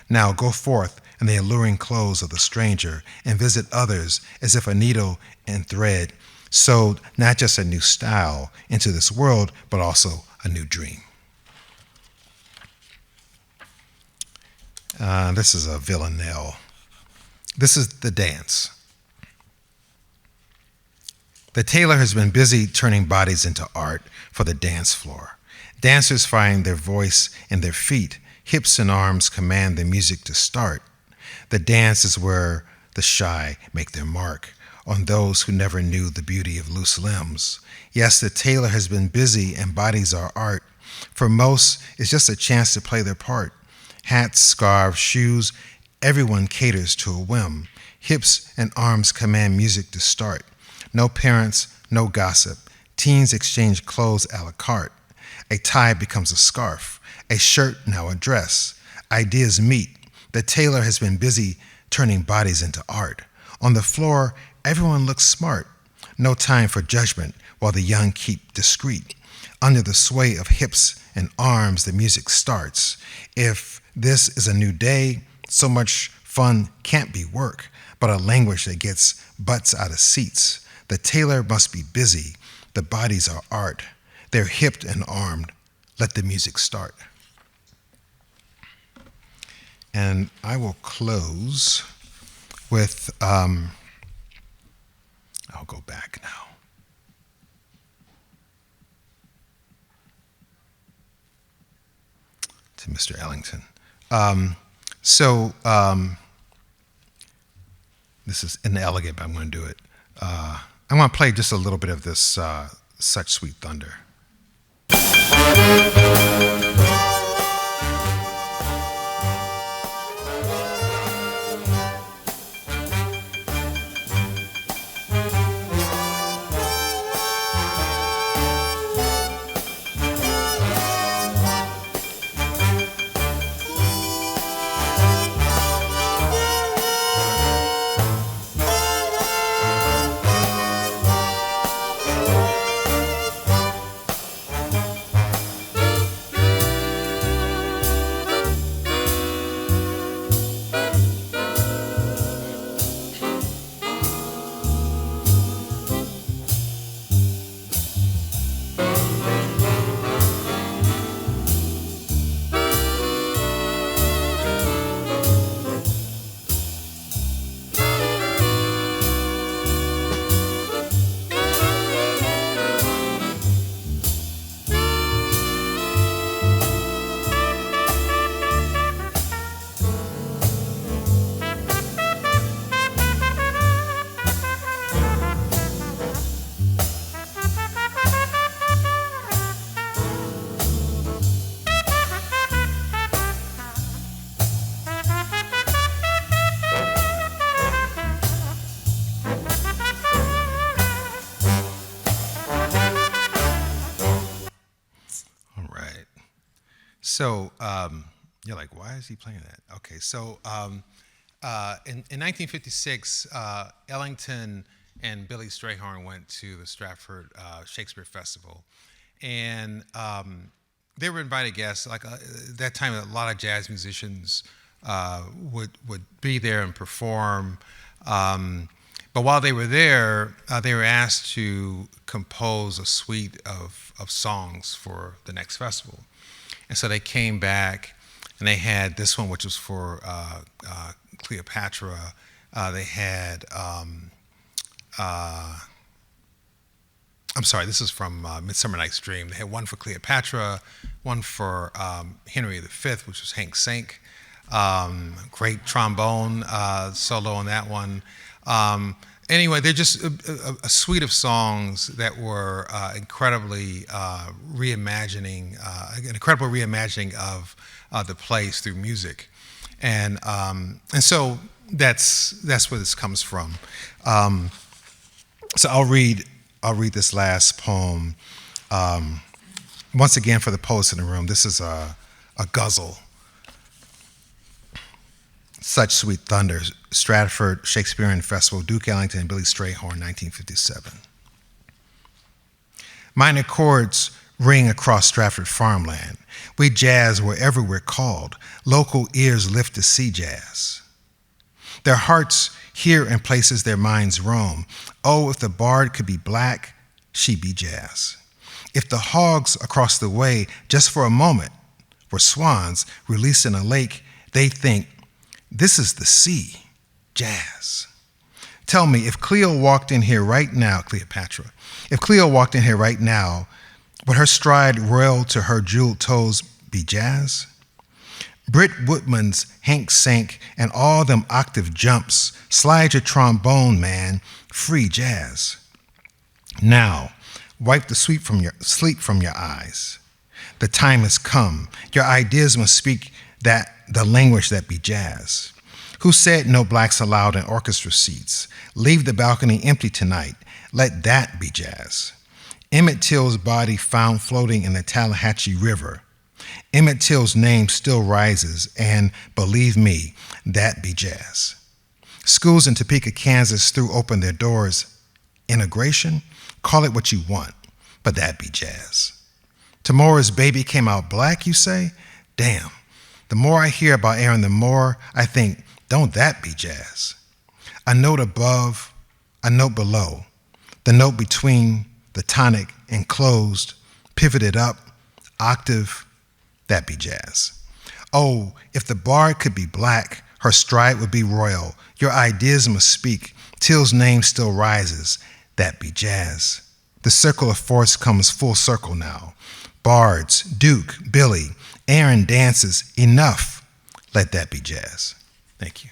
Now go forth in the alluring clothes of the stranger and visit others as if a needle and thread sewed not just a new style into this world, but also a new dream. This is a villanelle. This is the dance. The tailor has been busy turning bodies into art for the dance floor. Dancers find their voice in their feet. Hips and arms command the music to start. The dance is where the shy make their mark on those who never knew the beauty of loose limbs. Yes, the tailor has been busy and bodies are art. For most, it's just a chance to play their part. Hats, scarves, shoes, everyone caters to a whim. Hips and arms command music to start. No parents, no gossip. Teens exchange clothes a la carte. A tie becomes a scarf. A shirt now a dress. Ideas meet. The tailor has been busy turning bodies into art. On the floor, everyone looks smart. No time for judgment while the young keep discreet. Under the sway of hips and arms, the music starts. If this is a new day, so much fun can't be work, but a language that gets butts out of seats. The tailor must be busy. The bodies are art. They're hipped and armed. Let the music start. And I will close with, I'll go back now. To Mr. Ellington. This is inelegant, but I'm going to do it. I'm going to play just a little bit of this Such Sweet Thunder. So you're like, why is he playing that? Okay, so in 1956, Ellington and Billy Strayhorn went to the Stratford Shakespeare Festival, and they were invited guests. Like at that time, a lot of jazz musicians would be there and perform. But while they were there, they were asked to compose a suite of songs for the next festival. And so they came back, and they had this one, which was for Cleopatra. They had, I'm sorry, this is from Midsummer Night's Dream. They had one for Cleopatra, one for Henry V, which was Hank Sink. Great trombone solo on that one. Anyway, they're just a suite of songs that were incredibly reimagining, an incredible reimagining of the plays through music, and so that's where this comes from. So I'll read this last poem once again for the poets in the room. This is a guzzle. Such Sweet Thunder, Stratford Shakespearean Festival, Duke Ellington and Billy Strayhorn, 1957. Minor chords ring across Stratford farmland. We jazz wherever we're called. Local ears lift to see jazz. Their hearts hear in places their minds roam. Oh, if the bard could be black, she'd be jazz. If the hogs across the way, just for a moment, were swans released in a lake, they think, this is the sea, jazz. Tell me, if Cleo walked in here right now, Cleopatra, if Cleo walked in here right now, would her stride royal to her jeweled toes be jazz? Britt Woodman's Hank Sank and all them octave jumps, slide your trombone, man, free jazz. Now, wipe the sleep from your eyes. The time has come. Your ideas must speak the language that be jazz. Who said no blacks allowed in orchestra seats? Leave the balcony empty tonight. Let that be jazz. Emmett Till's body found floating in the Tallahatchie River. Emmett Till's name still rises, and believe me, that be jazz. Schools in Topeka, Kansas threw open their doors. Integration? Call it what you want, but that be jazz. Tomorrow's baby came out black, you say? Damn. The more I hear about Aaron, the more I think, don't that be jazz? A note above, a note below, the note between, the tonic enclosed, pivoted up, octave, that be jazz. Oh, if the bard could be black, her stride would be royal. Your ideas must speak. Till's name still rises, that be jazz. The circle of force comes full circle now. Bards, Duke, Billy, Aaron dances, enough. Let that be jazz. Thank you.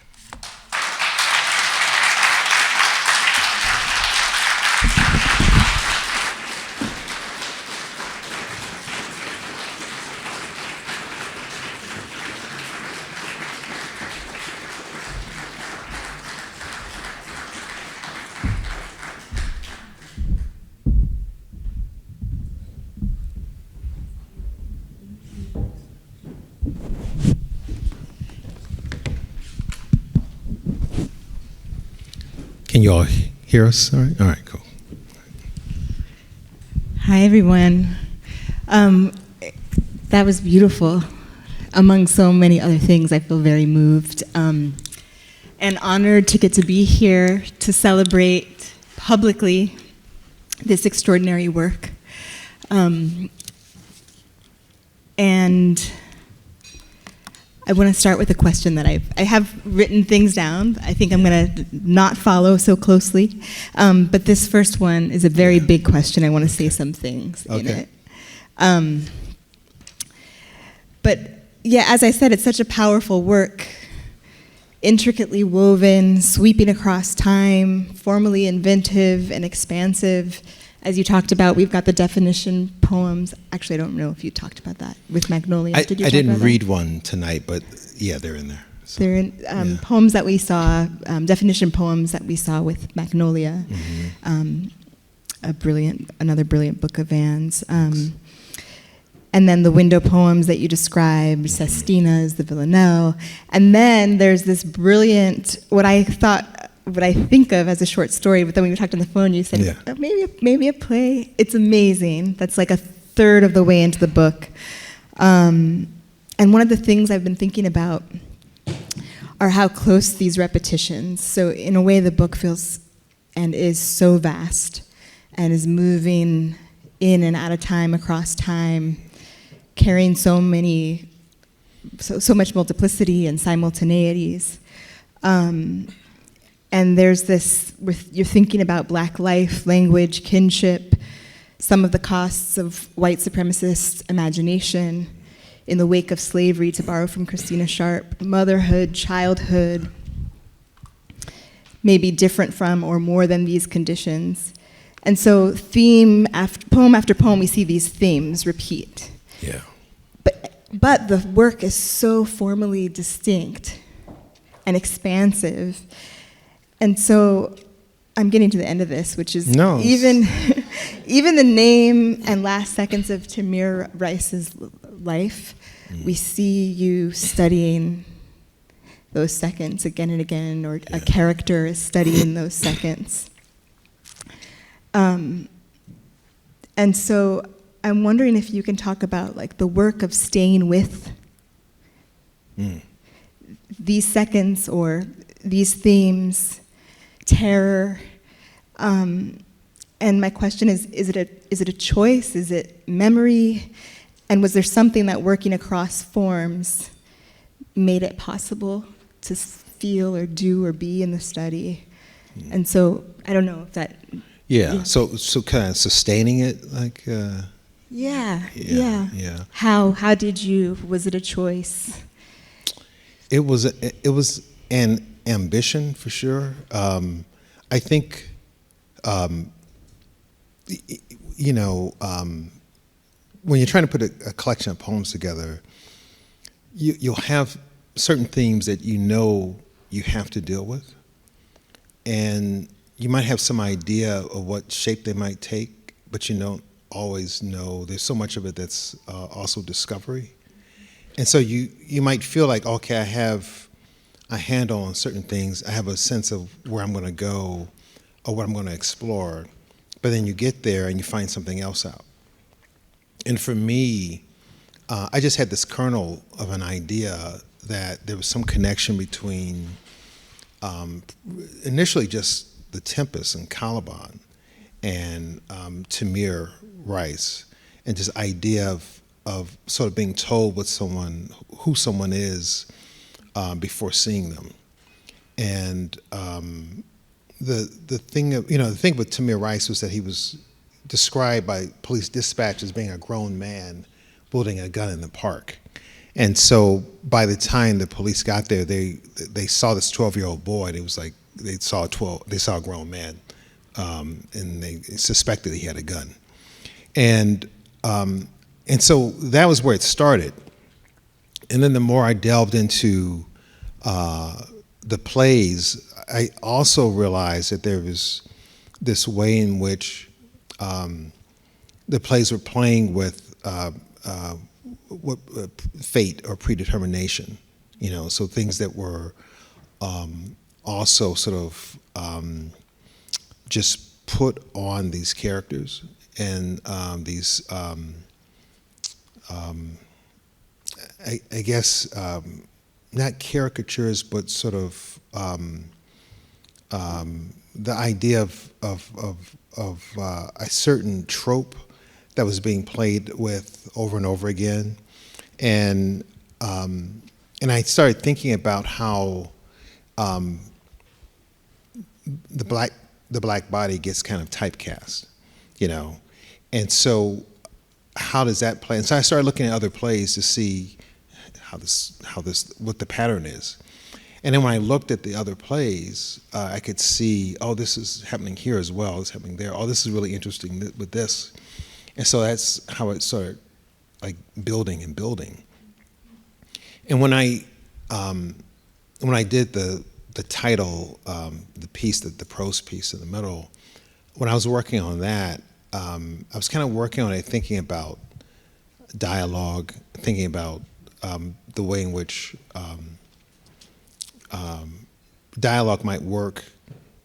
Can you all hear us? All right, cool. Hi, everyone. That was beautiful. Among so many other things, I feel very moved and honored to get to be here to celebrate publicly this extraordinary work. And I want to start with a question that I have written things down. I think I'm going to not follow so closely. But this first one is a very big question. I want to say some things in it. But yeah, as I said, it's such a powerful work, intricately woven, sweeping across time, formally inventive and expansive. As you talked about, we've got the definition poems. Actually, I don't know if you talked about that with Magnolia. I didn't read one tonight, but yeah, they're in there. So, they're in poems that we saw, definition poems that we saw with Magnolia, another brilliant book of Anne's. and then the window poems that you described, Sestina's, the Villanelle, and then there's this brilliant, what I think of as a short story, but then when we talked on the phone, you said, Yeah. "Oh, maybe a play." It's amazing. That's like a third of the way into the book. And one of the things I've been thinking about are how close these repetitions. So in a way, the book feels and is so vast and is moving in and out of time, across time, carrying so much multiplicity and simultaneities. And there's this, you're thinking about Black life, language, kinship, some of the costs of white supremacist imagination in the wake of slavery, to borrow from Christina Sharp, motherhood, childhood, maybe different from or more than these conditions. And so poem after poem, we see these themes repeat. Yeah. But the work is so formally distinct and expansive. And so I'm getting to the end of this, which is even the name and last seconds of Tamir Rice's life, we see you studying those seconds again and again, or a character is studying those seconds. And so I'm wondering if you can talk about like the work of staying with these seconds or these themes, terror. And my question is it a choice? Is it memory? And was there something that working across forms made it possible to feel or do or be in the study? And so I don't know if that. Yeah. So kind of sustaining it, like. Yeah. How did you? Was it a choice? It was an ambition for sure. I think, when you're trying to put a collection of poems together, you'll have certain themes that you have to deal with, and you might have some idea of what shape they might take, but you don't always know. There's so much of it that's also discovery. And so you might feel like, okay, I have a handle on certain things. I have a sense of where I'm going to go or what I'm going to explore. But then you get there and you find something else out. And for me, I just had this kernel of an idea that there was some connection between initially just The Tempest and Caliban and Tamir Rice, and this idea of sort of being told who someone is before seeing them. And the thing with Tamir Rice was that he was described by police dispatch as being a grown man wielding a gun in the park. And so by the time the police got there, they saw this 12-year-old boy. It was like they saw a grown man, and they suspected he had a gun. And so that was where it started. And then the more I delved into the plays, I also realized that there was this way in which the plays were playing with fate or predetermination, so things that were also sort of just put on these characters and these, I guess, not caricatures, but sort of the idea of a certain trope that was being played with over and over again, and I started thinking about how the black body gets kind of typecast, and so how does that play? And so I started looking at other plays to see what the pattern is. And then when I looked at the other plays, I could see, oh, this is happening here as well. It's happening there. Oh, this is really interesting with this. And so that's how it started, like building and building. And when I did the title, the piece, the prose piece in the middle, when I was working on that, I was kind of working on it, thinking about dialogue, thinking about the way in which dialogue might work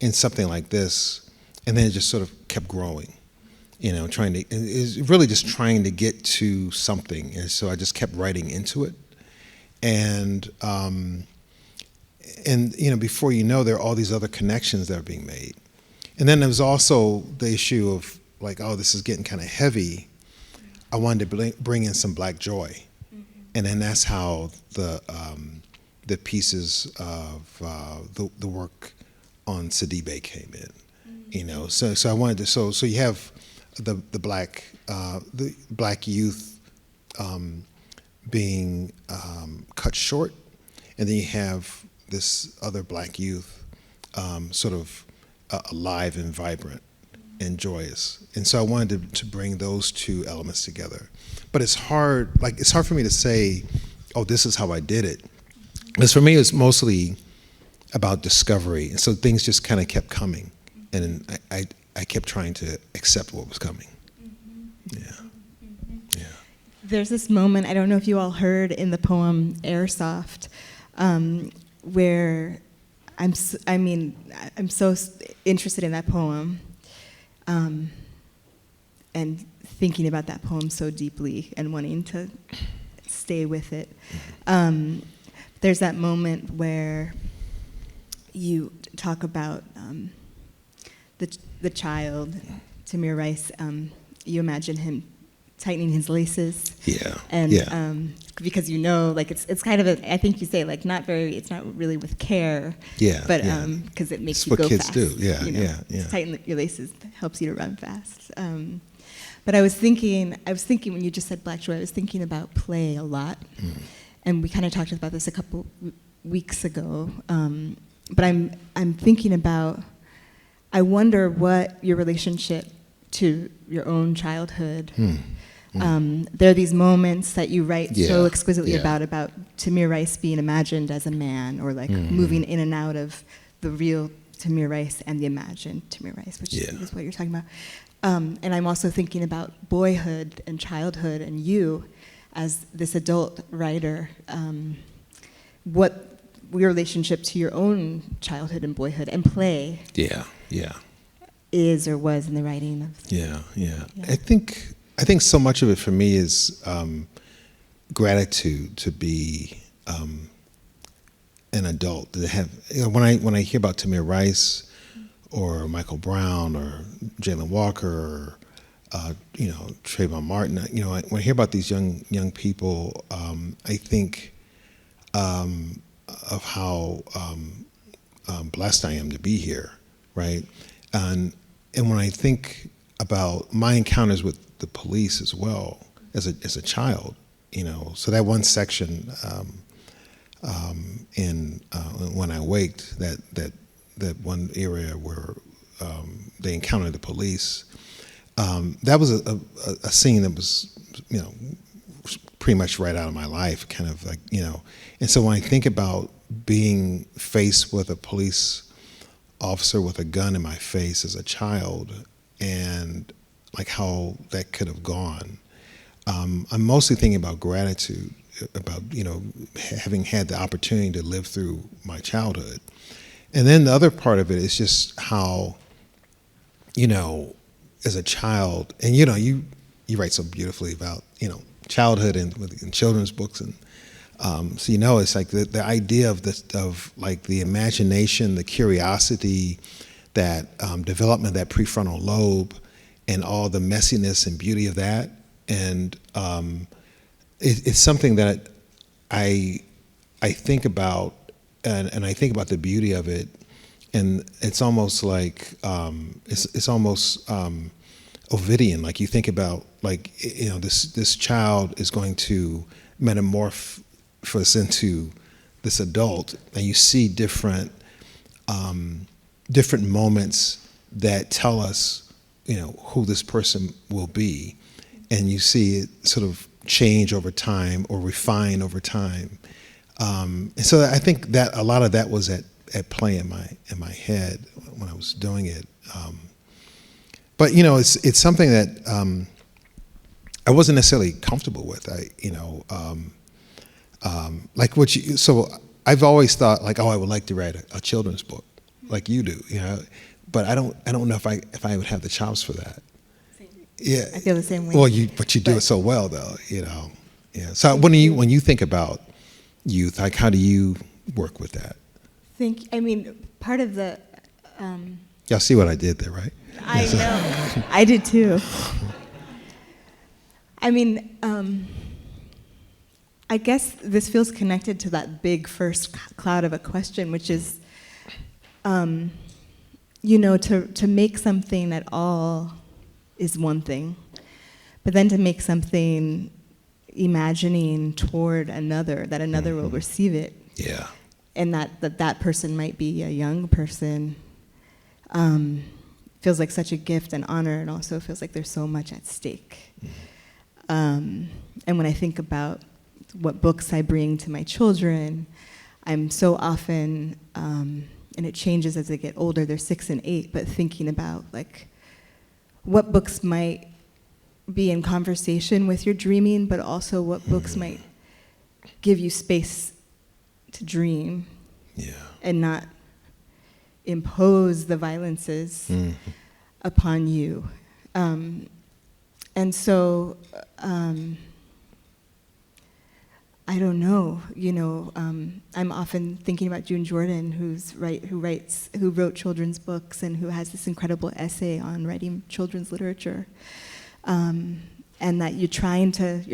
in something like this, and then it just sort of kept growing. Trying to, is really just trying to get to something, and so I just kept writing into it, and before you know, there are all these other connections that are being made, and then there was also the issue of like, oh, this is getting kind of heavy. I wanted to bring in some Black joy, and then that's how the pieces of the work on Sidibe came in. So I wanted to, so you have the black youth being cut short, and then you have this other Black youth sort of alive and vibrant and joyous. And so I wanted to bring those two elements together. But it's hard for me to say, oh, this is how I did it. Because for me, it was mostly about discovery. And so things just kind of kept coming. And I kept trying to accept what was coming. Yeah. There's this moment, I don't know if you all heard in the poem Airsoft, where I'm so interested in that poem, and thinking about that poem so deeply and wanting to stay with it. There's that moment where you talk about the child, Tamir Rice. You imagine him tightening his laces. Yeah. And because it's kind of I think you say like it's not really with care. Yeah. But because it makes it's you go what kids fast. do. Yeah. Tighten your laces helps you to run fast. But I was thinking when you just said Black joy, I was thinking about play a lot, and we kind of talked about this a couple weeks ago. But I'm thinking about, I wonder what your relationship to your own childhood. There are these moments that you write so exquisitely about Tamir Rice being imagined as a man, or like moving in and out of the real Tamir Rice and the imagined Tamir Rice, which is what you're talking about. And I'm also thinking about boyhood and childhood and you as this adult writer, what your relationship to your own childhood and boyhood and play is or was in the writing of. Yeah. I think so much of it for me is gratitude to be an adult. To have, when I hear about Tamir Rice or Michael Brown or Jalen Walker or Trayvon Martin, when I hear about these young people, I think of how blessed I am to be here, right? And when I think about my encounters with the police as well as a child, so that one section in When I Waked, that one area where they encountered the police, that was a scene that was pretty much right out of my life, kind of like, and so when I think about being faced with a police officer with a gun in my face as a child, and like how that could have gone, I'm mostly thinking about gratitude, about having had the opportunity to live through my childhood. And then the other part of it is just how, as a child, and you write so beautifully about childhood in children's books, and so it's like the idea of the imagination, the curiosity, that development of that prefrontal lobe, and all the messiness and beauty of that, and it's something that I think about, and I think about the beauty of it, and it's almost like it's almost Ovidian. Like you think about this child is going to metamorphose into this adult, and you see different moments that tell us who this person will be, and you see it sort of change over time or refine over time. And so I think that a lot of that was at play in my head when I was doing it. But it's something that I wasn't necessarily comfortable with. Like what you. So I've always thought like, oh, I would like to write a children's book, like you do, But I don't know if I would have the chops for that. Yeah, I feel the same way. Well, but you do it so well, though. Yeah. So when you think about youth, like how do you work with that? Part of the. Y'all see what I did there, right? I know. I did too. I guess this feels connected to that big first cloud of a question, which is, to make something at all is one thing, but then to make something imagining toward another, that another will receive it. Yeah. And that person might be a young person, feels like such a gift and honor, and also feels like there's so much at stake. And when I think about what books I bring to my children, I'm so often, and it changes as they get older, they're 6 and 8, but thinking about like what books might be in conversation with your dreaming, but also what books might give you space to dream. Yeah. And not impose the violences upon you. And so, I don't know, I'm often thinking about June Jordan, who wrote children's books and who has this incredible essay on writing children's literature. And that you're trying to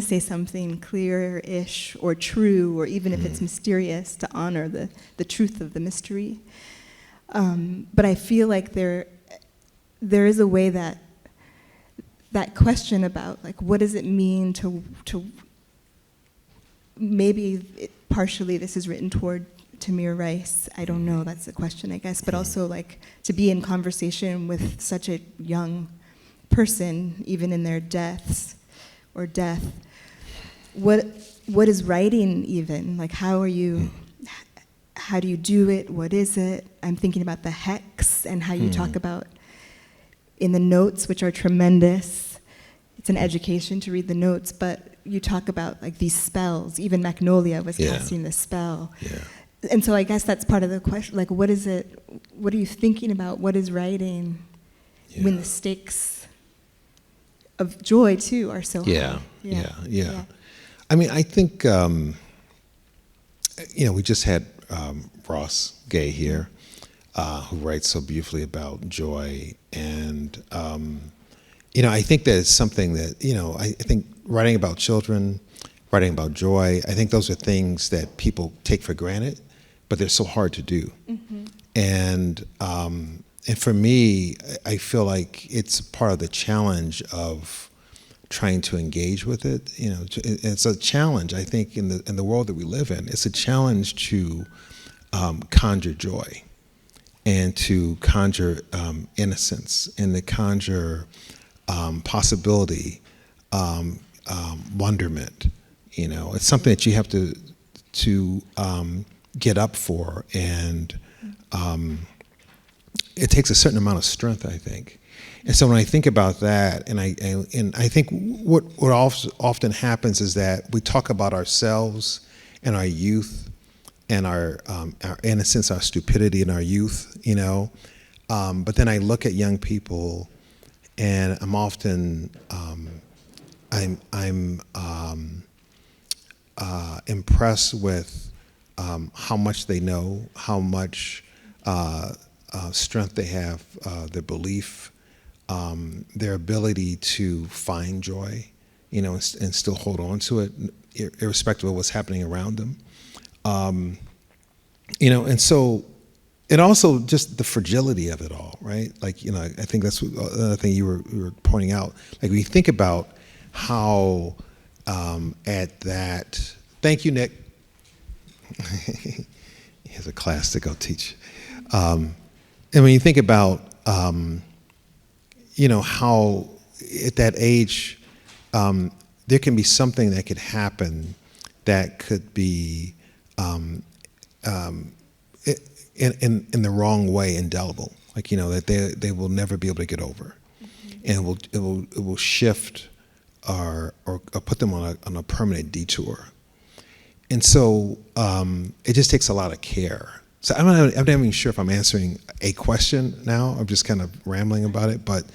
say something clear-ish or true, or even if it's mysterious, to honor the truth of the mystery. But I feel like there is a way that question about like what does it mean to partially this is written toward Tamir Rice. I don't know. That's the question, I guess. But also like to be in conversation with such a young person, even in their death. What is writing even? Like how do you do it? What is it? I'm thinking about the hex and how you talk about in the notes, which are tremendous. It's an education to read the notes, but you talk about like these spells. Even Magnolia was casting the spell. Yeah. And so I guess that's part of the question. Like, what is it? What are you thinking about? What is writing when the stakes of joy too are so high? Yeah. I mean, I think we just had Ross Gay here, who writes so beautifully about joy, and I think that it's something that I think writing about children, writing about joy, I think those are things that people take for granted, but they're so hard to do. And for me, I feel like it's part of the challenge of trying to engage with it. It's a challenge, I think, in the world that we live in. It's a challenge to conjure joy and to conjure innocence and to conjure possibility, wonderment. It's something that you have to get up for, and it takes a certain amount of strength, I think. And so when I think about that, and I think what often happens is that we talk about ourselves and our youth and our innocence, our stupidity in our youth, but then I look at young people, and I'm often impressed with how much they know, how much strength they have, their belief, their ability to find joy, and still hold on to it, irrespective of what's happening around them. And so, and also just the fragility of it all, right? Like, I think that's another thing you were pointing out. Like, when you think about how at that, thank you, Nick. He has a class to go teach. And when you think about, how at that age, there can be something that could happen that could be in the wrong way indelible, like, that they will never be able to get over. and it will shift or put them on a permanent detour. And so it just takes a lot of care. So I'm not even sure if I'm answering a question now. I'm just kind of rambling about it, but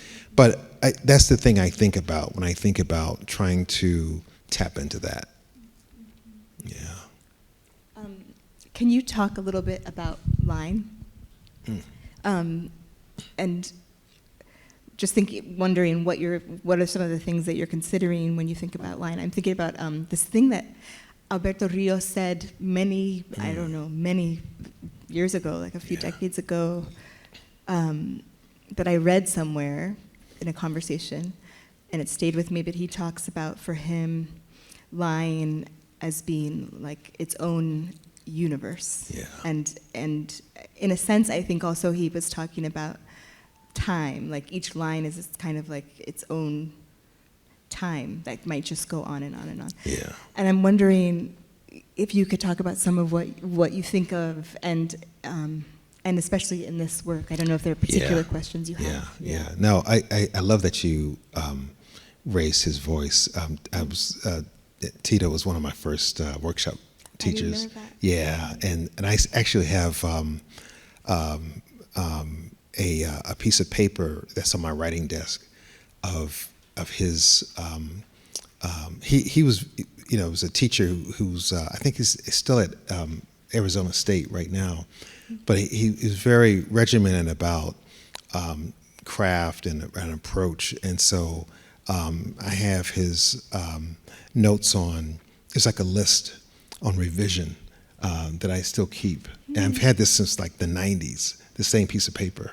that's the thing I think about when I think about trying to tap into that. Yeah. Can you talk a little bit about line? And just wondering what are some of the things that you're considering when you think about line? I'm thinking about this thing that Alberto Rios said many years ago, like a few decades ago, that I read somewhere in a conversation, and it stayed with me. But he talks about, for him, line as being like its own universe. Yeah. And in a sense, I think also he was talking about time. Like each line is kind of like its own time that might just go on and on and on. Yeah. And I'm wondering if you could talk about some of what you think of, and especially in this work. I don't know if there are particular questions you have. Yeah. No, I love that you raised his voice. Tito was one of my first workshop teachers. I didn't know that. Yeah, and I actually have a piece of paper that's on my writing desk of his. He was was a teacher who's I think he's still at Arizona State right now, but he was very regimented about craft and approach, and so I have his notes on. It's like a list on revision that I still keep, and I've had this since like the '90s. The same piece of paper,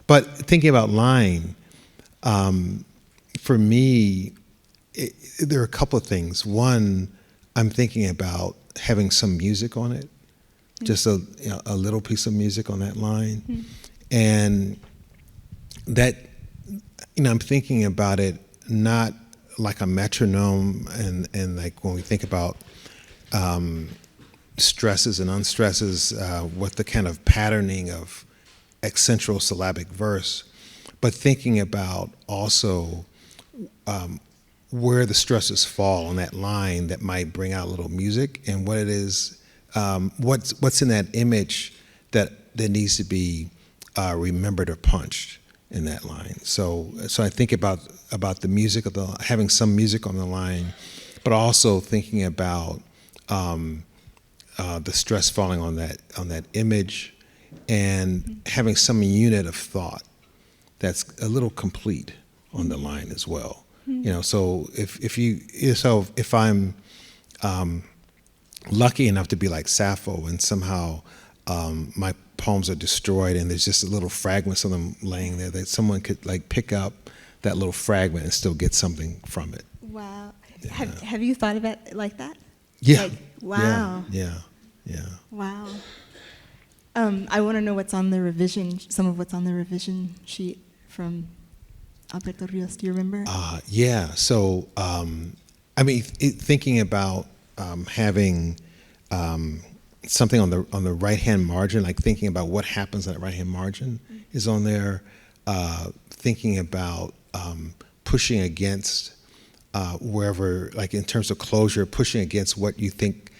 But thinking about line, for me, there are a couple of things. One, I'm thinking about having some music on it, just a little piece of music on that line, and that I'm thinking about it not like a metronome, and like when we think about stresses and unstresses, what the kind of patterning of accentral syllabic verse, but thinking about also where the stresses fall on that line that might bring out a little music, and what it is, what's in that image that needs to be remembered or punched in that line. So I think about the music of having some music on the line, but also thinking about the stress falling on that image, and having some unit of thought that's a little complete on the line as well. So if I'm lucky enough to be like Sappho, and somehow my poems are destroyed, and there's just a little fragments of them laying there that someone could like pick up that little fragment and still get something from it. Wow. Yeah. Have you thought about it like that? Yeah. Like, wow. Yeah. Wow. I want to know some of what's on the revision sheet from Alberto Rios. Do you remember? Yeah. So, thinking about having something on the right-hand margin, like thinking about what happens on that right-hand margin is on there. Thinking about pushing against wherever, like in terms of closure, pushing against what you think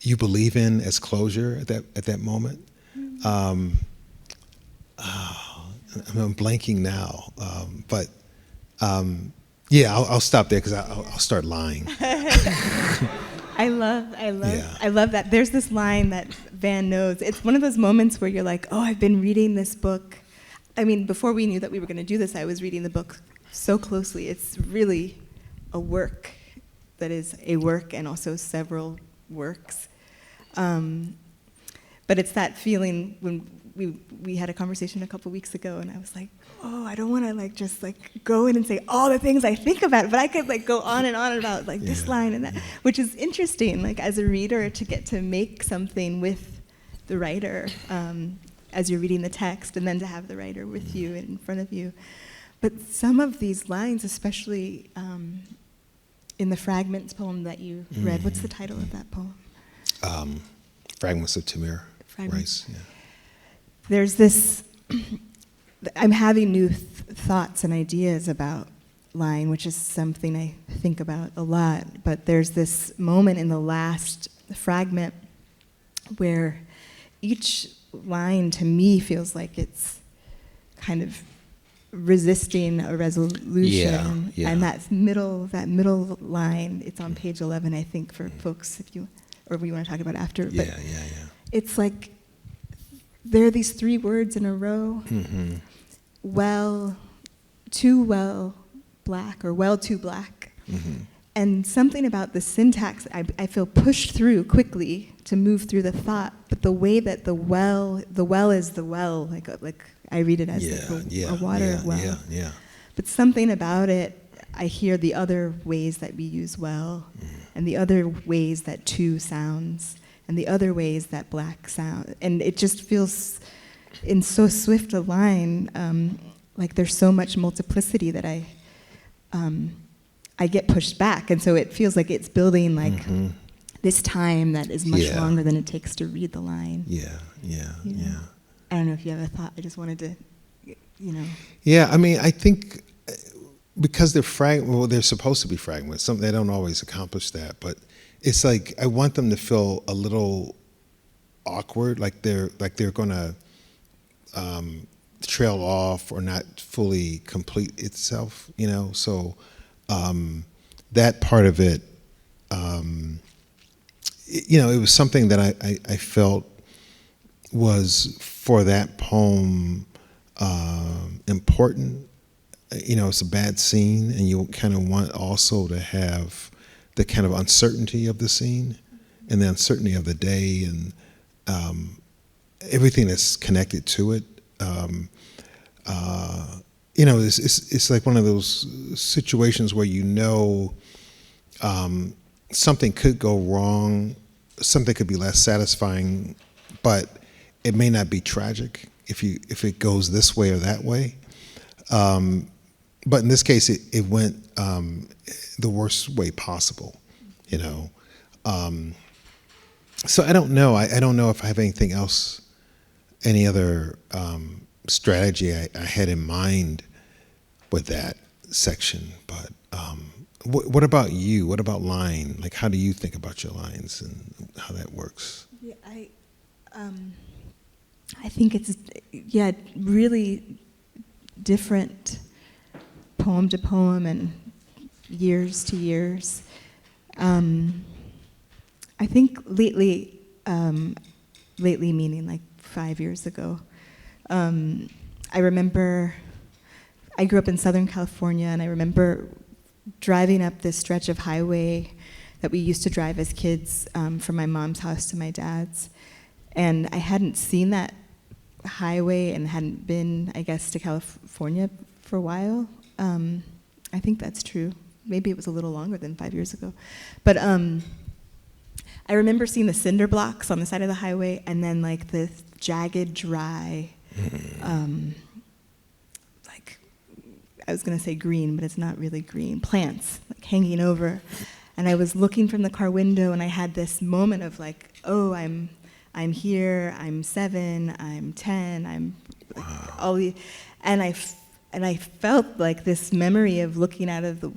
you believe in as closure at that moment. I'm blanking now, but I'll stop there because I'll start lying. I love that. There's this line that Van knows. It's one of those moments where you're like, oh, I've been reading this book. I mean, before we knew that we were going to do this, I was reading the book so closely. It's really a work that is a work and also several works. But it's that feeling when we had a conversation a couple weeks ago, and I was like, oh, I don't want to just go in and say all the things I think about it, but I could go on and on about this line and that, which is interesting, as a reader, to get to make something with the writer as you're reading the text, and then to have the writer with you in front of you. But some of these lines, especially in the Fragments poem that you read, what's the title of that poem? Fragments of Tamir Rice. Yeah. There's this I'm having new thoughts and ideas about line, which is something I think about a lot. But there's this moment in the last fragment where each line to me feels like it's kind of resisting a resolution. Yeah. And that middle line, it's on page 11, I think, for folks, if you, or we want to talk about after. But Yeah. it's like there are these three words in a row. Mm-hmm. Well, too well black, or well too black. Mm-hmm. And something about the syntax, I feel pushed through quickly to move through the thought, but the way that the well is the well, like I read it as a water well. Yeah. But something about it, I hear the other ways that we use well, and the other ways that two sounds, and the other ways that black sound, and it just feels in so swift a line, like there's so much multiplicity that I get pushed back, and so it feels like it's building like this time that is much longer than it takes to read the line. Yeah. I don't know if you have a thought. I just wanted to, Yeah, I mean, I think because they're supposed to be fragments. They don't always accomplish that, but it's like I want them to feel a little awkward, like they're going to trail off or not fully complete itself, So that part of it, it was something that I felt was for that poem important. It's a bad scene, and you kind of want also to have the kind of uncertainty of the scene and the uncertainty of the day and everything that's connected to it. It's like one of those situations where something could go wrong, something could be less satisfying, but it may not be tragic if it goes this way or that way. But in this case, it went the worst way possible, So I don't know. I don't know if I have anything else, any other strategy I had in mind with that section. But what about you? What about line? Like, how do you think about your lines and how that works? Yeah, I think it's really different poem to poem and years to years. I think lately meaning like 5 years ago, I remember I grew up in Southern California, and I remember driving up this stretch of highway that we used to drive as kids from my mom's house to my dad's. And I hadn't seen that highway and hadn't been, I guess, to California for a while. I think that's true. Maybe it was a little longer than 5 years ago. But I remember seeing the cinder blocks on the side of the highway, and then like the jagged, dry, like, I was going to say green, but it's not really green, plants like hanging over. And I was looking from the car window, and I had this moment of like, oh, I'm here, I'm 7, I'm 10, I'm like, all the, and I felt like this memory of looking out of the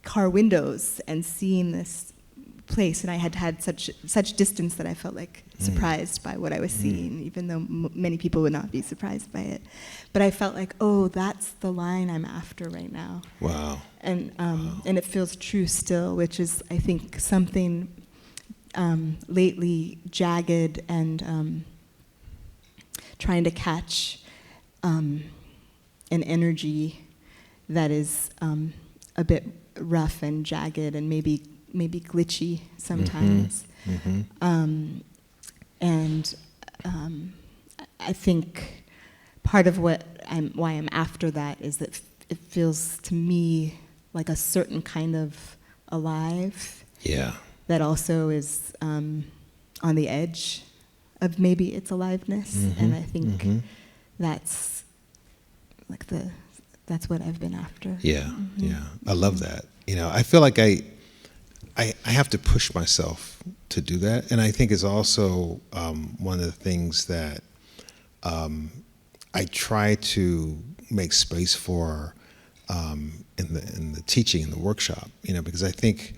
car windows and seeing this place, and I had such distance that I felt like surprised by what I was seeing, even though many people would not be surprised by it. But I felt like, oh, that's the line I'm after right now. Wow. And and it feels true still, which is, I think, something lately jagged and trying to catch an energy that is a bit rough and jagged and maybe glitchy sometimes. And I think part of why I'm after that is that it feels to me like a certain kind of alive. Yeah. That also is on the edge of maybe its aliveness, and I think that's like that's what I've been after. Yeah, yeah, I love that. I feel like I have to push myself to do that, and I think it's also one of the things that I try to make space for in the teaching in the workshop, because I think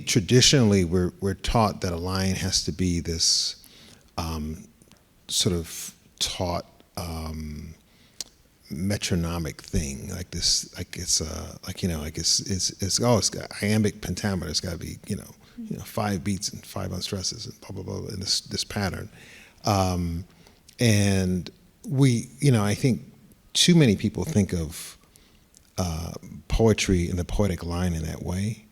traditionally we're taught that a line has to be this sort of taught metronomic thing, like this, like it's got iambic pentameter. It's got to be 5 beats and 5 unstresses and blah blah blah in this pattern, and I think too many people think of poetry and the poetic line in that way,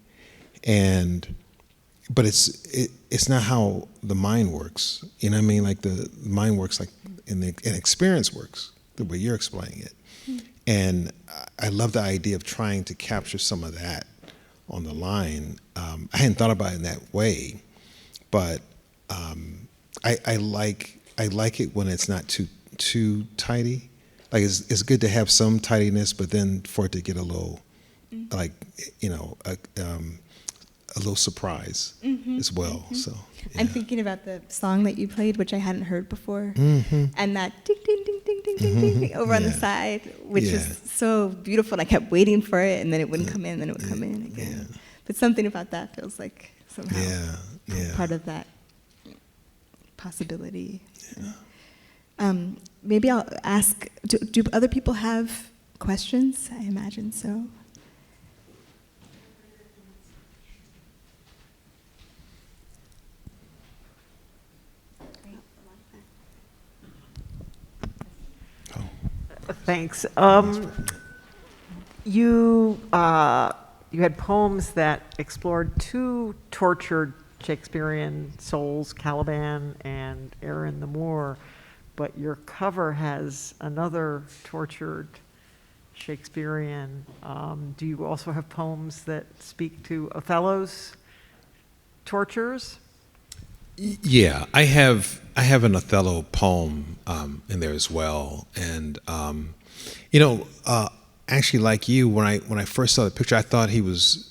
but it's not how the mind works. You know what I mean? Like the mind works like an experience works the way you're explaining it. And I love the idea of trying to capture some of that on the line. I hadn't thought about it in that way, but I like it when it's not too tidy. Like it's good to have some tidiness, but then for it to get a little, like a little surprise as well. So yeah. I'm thinking about the song that you played, which I hadn't heard before, and that ding ding ding ding ding ding ding ding over on the side, which is so beautiful. And I kept waiting for it, and then it wouldn't come in, and then it would come in again. Yeah. But something about that feels like somehow part of that possibility. Yeah. Maybe I'll ask, do other people have questions? I imagine so. Thanks. You had poems that explored 2 tortured Shakespearean souls, Caliban and Aaron the Moor, but your cover has another tortured Shakespearean. Do you also have poems that speak to Othello's tortures? Yeah, I have an Othello poem in there as well, and actually, like you, when I first saw the picture, I thought he was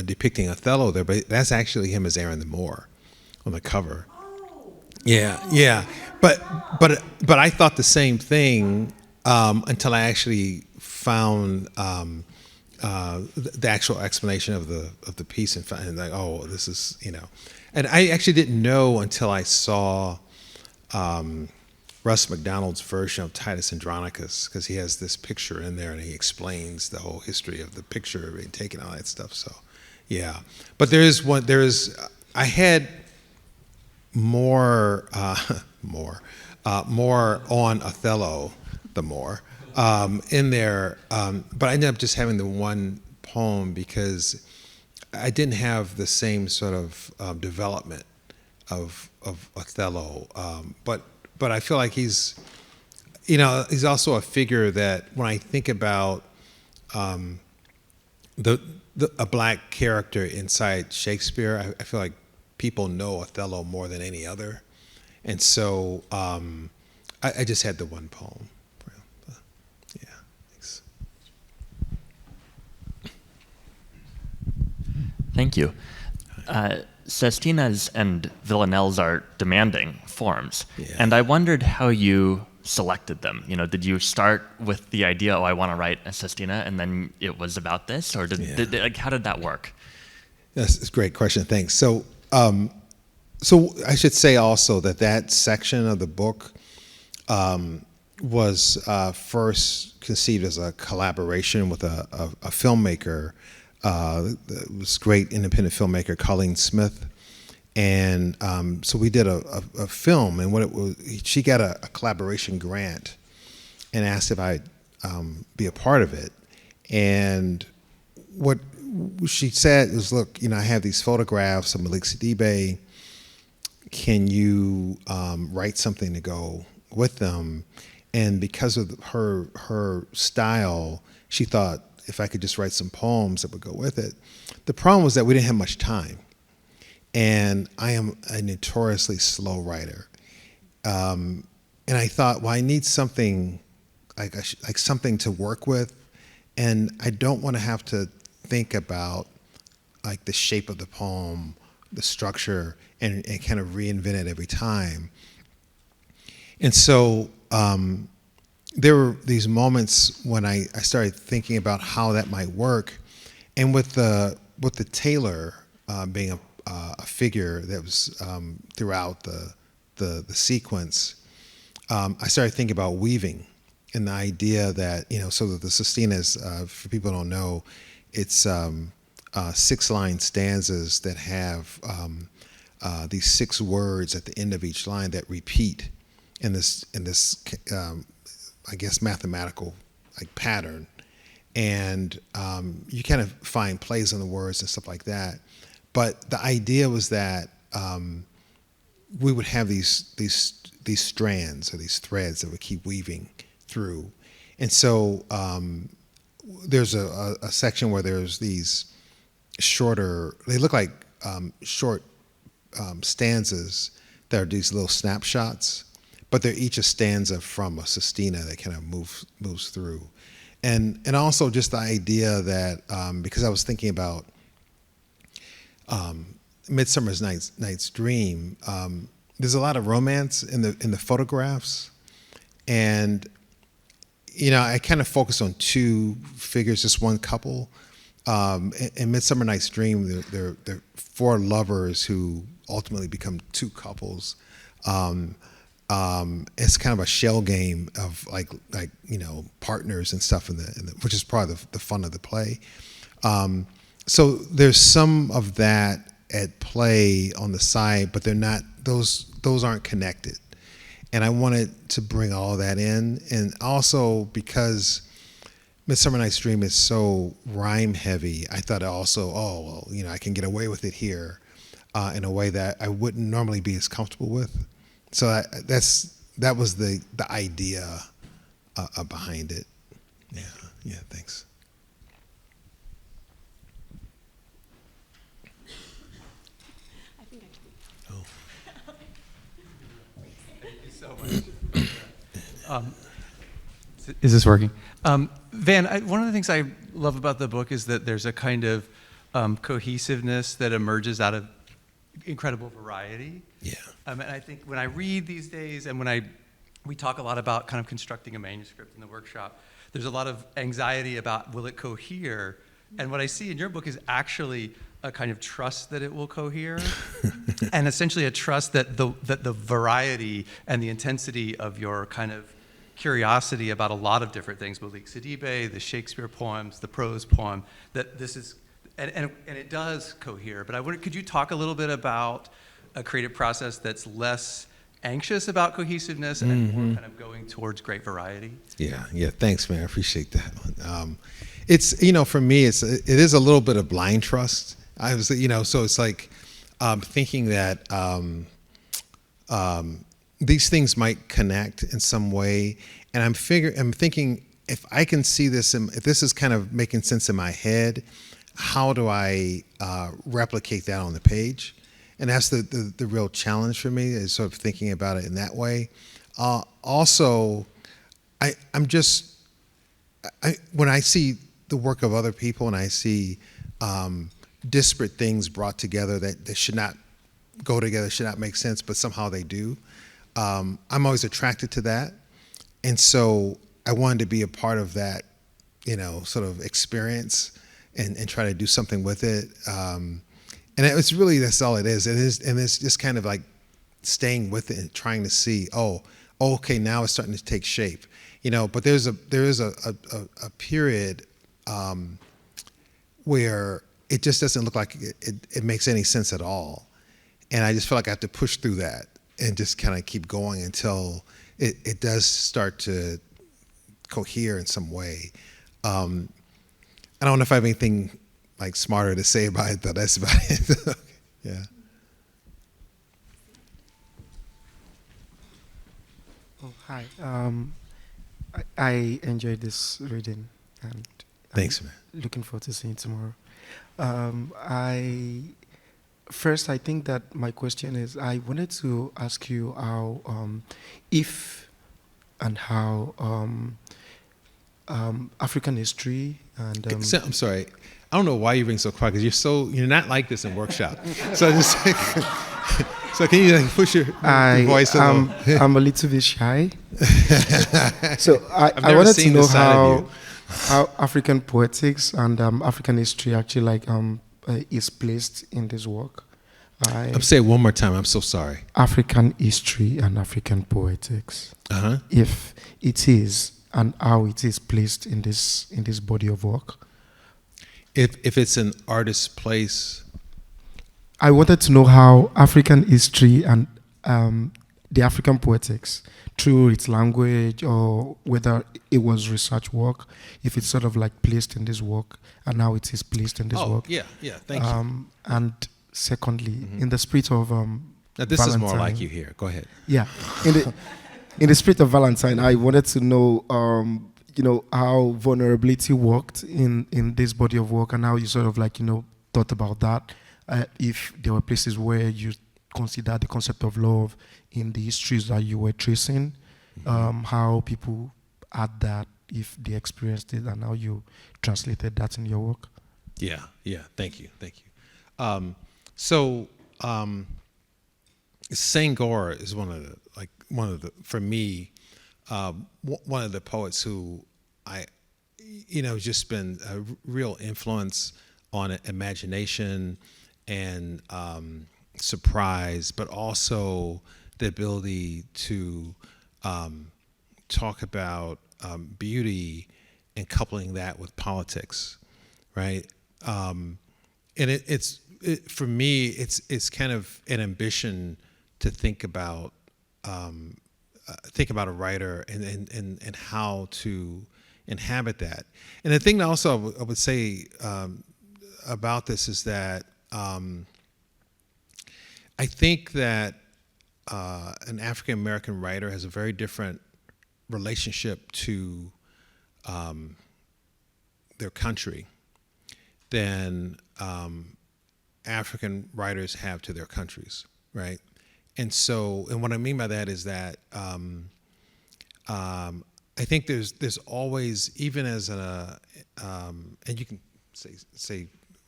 depicting Othello there, but that's actually him as Aaron the Moor on the cover. Oh. Yeah, but I thought the same thing until I actually found the actual explanation of the piece and like, oh, this is and I actually didn't know until I saw Russ McDonald's version of Titus Andronicus, because he has this picture in there and he explains the whole history of the picture being taken, all that stuff. So, yeah. But I had more on Othello, the Moor, in there, but I ended up just having the one poem because I didn't have the same sort of development of Othello, but I feel like he's also a figure that when I think about a black character inside Shakespeare, I feel like people know Othello more than any other, and so I just had the one poem. Yeah, thanks. Thank you. Sestinas and villanelles are demanding forms, and I wondered how you selected them. Did you start with the idea, I want to write a sestina, and then it was about this, or how did that work? That's a great question. Thanks. So I should say also that section of the book was first conceived as a collaboration with a filmmaker. This great independent filmmaker, Colleen Smith, and so we did a film, and what it was, she got a collaboration grant and asked if I'd be a part of it, and what she said was, look, I have these photographs of Malik Sidibe. Can you write something to go with them? And because of her style, she thought if I could just write some poems that would go with it. The problem was that we didn't have much time, and I am a notoriously slow writer. And I thought, well, I need something like something to work with, and I don't want to have to think about like the shape of the poem, the structure, and kind of reinvent it every time. And so there were these moments when I started thinking about how that might work, and with the tailor being a figure that was throughout the sequence, I started thinking about weaving, and the idea that, so that the sestinas, for people who don't know, it's 6-line stanzas that have these 6 words at the end of each line that repeat in this I guess mathematical pattern, and you kind of find plays on the words and stuff like that. But the idea was that we would have these strands or these threads that would keep weaving through, and so there's a section where there's these shorter. They look like short stanzas that are these little snapshots, but they're each a stanza from a sestina that kind of moves through. And also just the idea that, because I was thinking about Midsummer Night's Dream, there's a lot of romance in the photographs, and I kind of focused on 2 figures, just one couple. In Midsummer Night's Dream, they're 4 lovers who ultimately become 2 couples. It's kind of a shell game of like partners and stuff which is part of the fun of the play. So there's some of that at play on the side, but they're not; those aren't connected. And I wanted to bring all that in, and also because Midsummer Night's Dream is so rhyme heavy, I thought also, I can get away with it here in a way that I wouldn't normally be as comfortable with. So that was the idea behind it. Yeah. Thanks. I think I can. Oh. Thank you so much. Is this working? Van, one of the things I love about the book is that there's a kind of cohesiveness that emerges out of incredible variety. Yeah. And I think when I read these days, and when we talk a lot about kind of constructing a manuscript in the workshop, there's a lot of anxiety about will it cohere, and what I see in your book is actually a kind of trust that it will cohere, and essentially a trust that the variety and the intensity of your kind of curiosity about a lot of different things, Malik Sidibe, the Shakespeare poems, the prose poem, that this is, and it does cohere. But could you talk a little bit about a creative process that's less anxious about cohesiveness and more kind of going towards great variety? Yeah. Thanks, man. I appreciate that one. It's for me, it is a little bit of blind trust. I was so it's like thinking that these things might connect in some way, and I'm thinking if I can see this, if this is kind of making sense in my head, how do I replicate that on the page? And that's the real challenge for me, is sort of thinking about it in that way. Also, when I see the work of other people and I see disparate things brought together that should not go together, should not make sense, but somehow they do, I'm always attracted to that. And so I wanted to be a part of that, sort of experience and try to do something with it. And it's really, that's all it is. And it's just kind of like staying with it and trying to see, okay, now it's starting to take shape, But there is a period where it just doesn't look like it makes any sense at all, and I just feel like I have to push through that and just kind of keep going until it does start to cohere in some way. I don't know if I have anything like smarter to say about it, though. That's about it. Yeah. Oh, hi. I enjoyed this reading, and Thanks, man. Looking forward to seeing it tomorrow. I think that my question is, I wanted to ask you how, if and how African history and I'm sorry. I don't know why you're being so quiet, because you're not like this in workshop. So just So can you push your voice a little? I'm a little bit shy. So I've I never wanted to seen know this side of how African poetics and African history actually is placed in this work. I'm saying it one more time. I'm so sorry. African history and African poetics. If it is, and how it is placed in this body of work. If it's an artist's place. I wanted to know how African history and the African poetics, through its language or whether it was research work, if it's sort of like placed in this work and how it is placed in this work. Yeah, thank you. And secondly, in the spirit of now this Valentine, is more like you here. Go ahead. Yeah, in the spirit of Valentine, I wanted to know, how vulnerability worked in this body of work and how you sort of thought about that. If there were places where you consider the concept of love in the histories that you were tracing, how people had that, if they experienced it, and how you translated that in your work. Yeah. Thank you. Senghor is one of the for me, one of the poets who just been a real influence on imagination and surprise, but also the ability to talk about beauty and coupling that with politics, right? And for me, it's kind of an ambition to think about a writer and how to inhabit that. And the thing that also I would say about this is that I think that an African American writer has a very different relationship to their country than African writers have to their countries, right? And what I mean by that is that I think there's always, even as and you can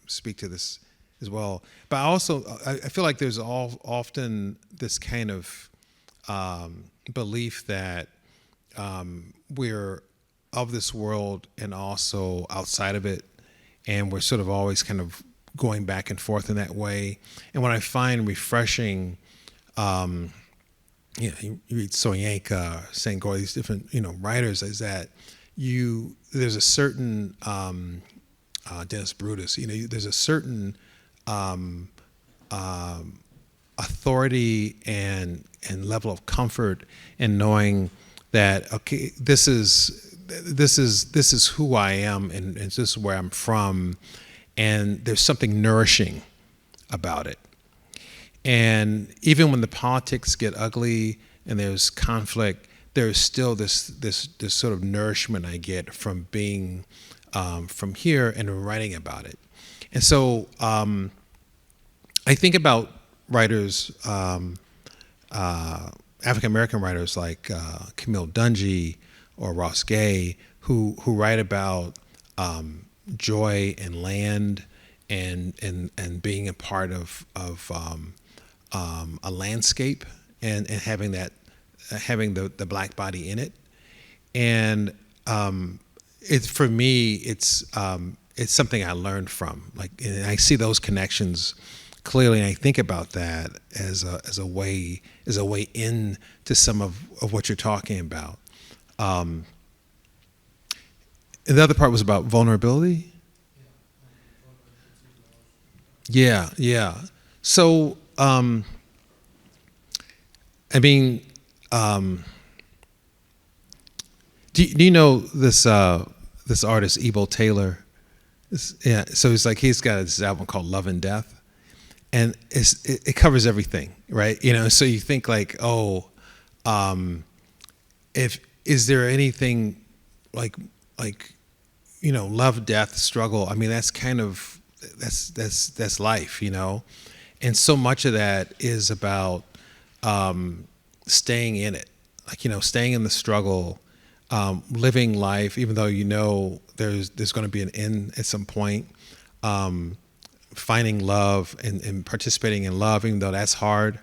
speak to this as well, but I feel like there's often this kind of belief that we're of this world and also outside of it, and we're sort of always kind of going back and forth in that way. And what I find refreshing, you read Soyinka, Senghor, these different writers, is that there's a certain Dennis Brutus, there's a certain authority and level of comfort in knowing that, okay, this is who I am, and this is where I'm from, and there's something nourishing about it. And even when the politics get ugly and there's conflict, there's still this sort of nourishment I get from being from here and writing about it. And so I think about writers, African-American writers like Camille Dungy or Ross Gay, who write about joy and land and being a part of a landscape and having the black body in it. And for me, it's something I learned from. And I see those connections clearly, and I think about that as a way in to some of what you're talking about. And the other part was about vulnerability. Yeah. So, do you know this artist Ebo Taylor? Yeah. So he's got this album called Love and Death, and it covers everything, right? So you think is there anything like love, death, struggle? I mean, that's kind of that's life, and so much of that is about staying in it, staying in the struggle, living life, even though there's going to be an end at some point, finding love and participating in love, even though that's hard,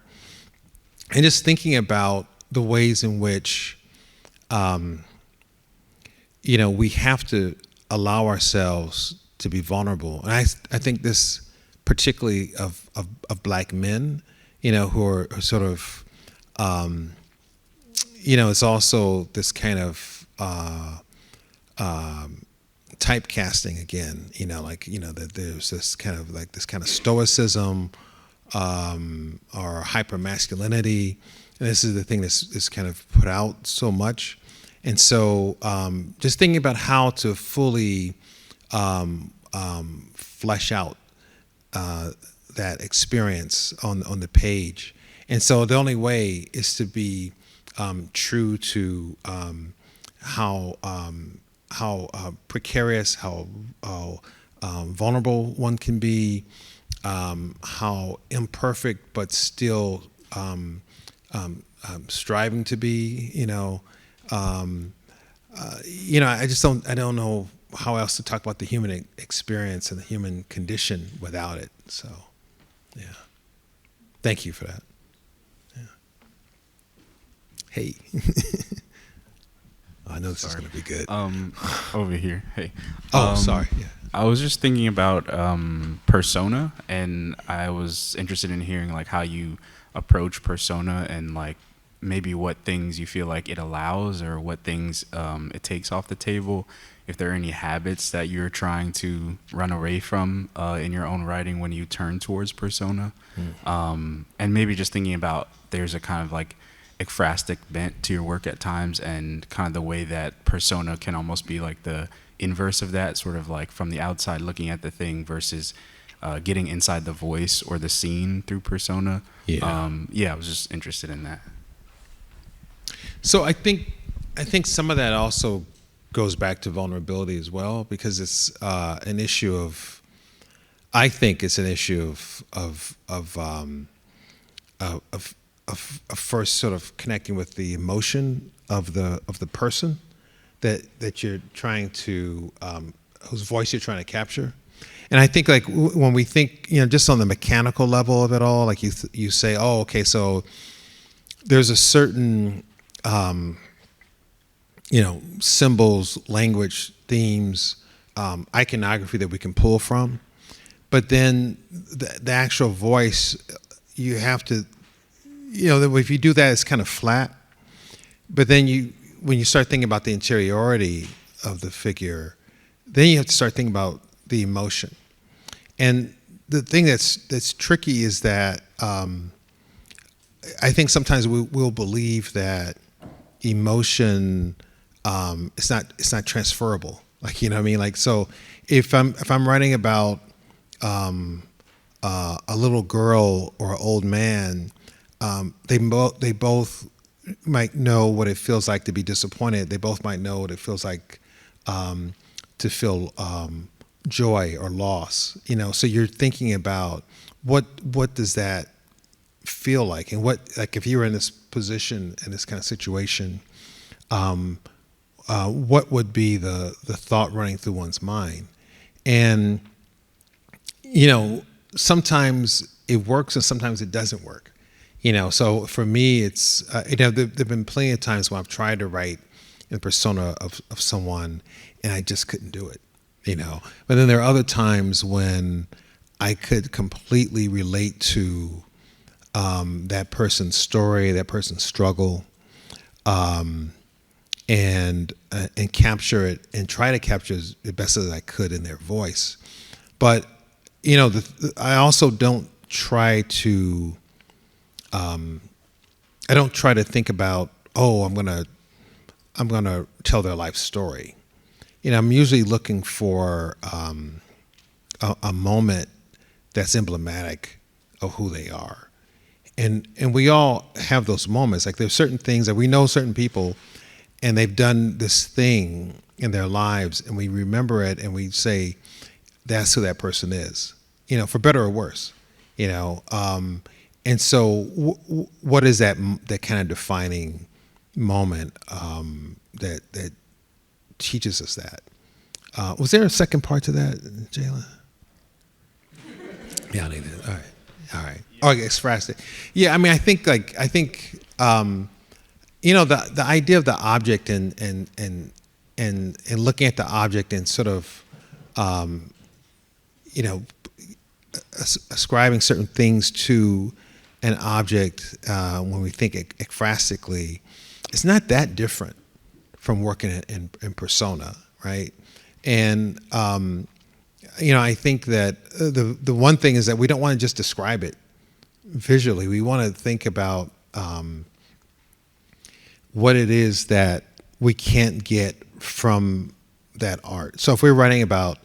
and just thinking about the ways in which, we have to allow ourselves to be vulnerable. And I think this particularly of black men, who are sort of, it's also this kind of typecasting again, that there's this kind of stoicism or hypermasculinity. And this is the thing that's kind of put out so much. And so just thinking about how to fully flesh out that experience on the page. And so the only way is to be true to how precarious, how vulnerable one can be, how imperfect but still striving to be. I don't know how else to talk about the human experience and the human condition without it. So, yeah. Thank you for that. Yeah. Hey. I know this is going to be good. Over here. Hey. Sorry. Yeah. I was just thinking about persona, and I was interested in hearing like how you approach persona and like maybe what things you feel like it allows or what things it takes off the table. If there are any habits that you're trying to run away from in your own writing when you turn towards persona. And maybe just thinking about there's a kind of like ekphrastic bent to your work at times, and kind of the way that persona can almost be like the inverse of that, sort of like from the outside looking at the thing versus getting inside the voice or the scene through persona. I was just interested in that. So I think some of that also goes back to vulnerability as well, because it's an issue of, I think it's an issue of first sort of connecting with the emotion of the person that you're trying to, whose voice you're trying to capture. And I think like when we think, just on the mechanical level of it all, like you say, oh, okay, so there's a certain symbols, language, themes, iconography that we can pull from. But then the actual voice, you have to, if you do that, it's kind of flat. But then when you start thinking about the interiority of the figure, then you have to start thinking about the emotion. And the thing that's tricky is that I think sometimes we'll believe that emotion it's not transferable. Like, you know what I mean? Like, so if I'm writing about a little girl or an old man, they both might know what it feels like to be disappointed. They both might know what it feels like to feel joy or loss. So you're thinking about what does that feel like, and like if you were in this position, in this kind of situation, what would be the thought running through one's mind? And sometimes it works and sometimes it doesn't work. So for me, it's there've been plenty of times when I've tried to write in the persona of someone and I just couldn't do it. But then there are other times when I could completely relate to that person's story, that person's struggle, and capture it and try to capture as best as I could in their voice. But I also don't try to think about, I'm gonna tell their life story. I'm usually looking for a moment that's emblematic of who they are. And we all have those moments. Like there's certain things that we know certain people and they've done this thing in their lives and we remember it and we say, that's who that person is, for better or worse, And so what is that kind of defining moment that teaches us that? Was there a second part to that, Jayla? Yeah, I need it. All right. All right. Oh, express it. Yeah, I mean, I think you know, the idea of the object and looking at the object and sort of you know, ascribing certain things to an object when we think ekphrastically, it's not that different from working in persona, right? And you know, I think that the one thing is that we don't want to just describe it visually. We want to think about what it is that we can't get from that art. So if we're writing about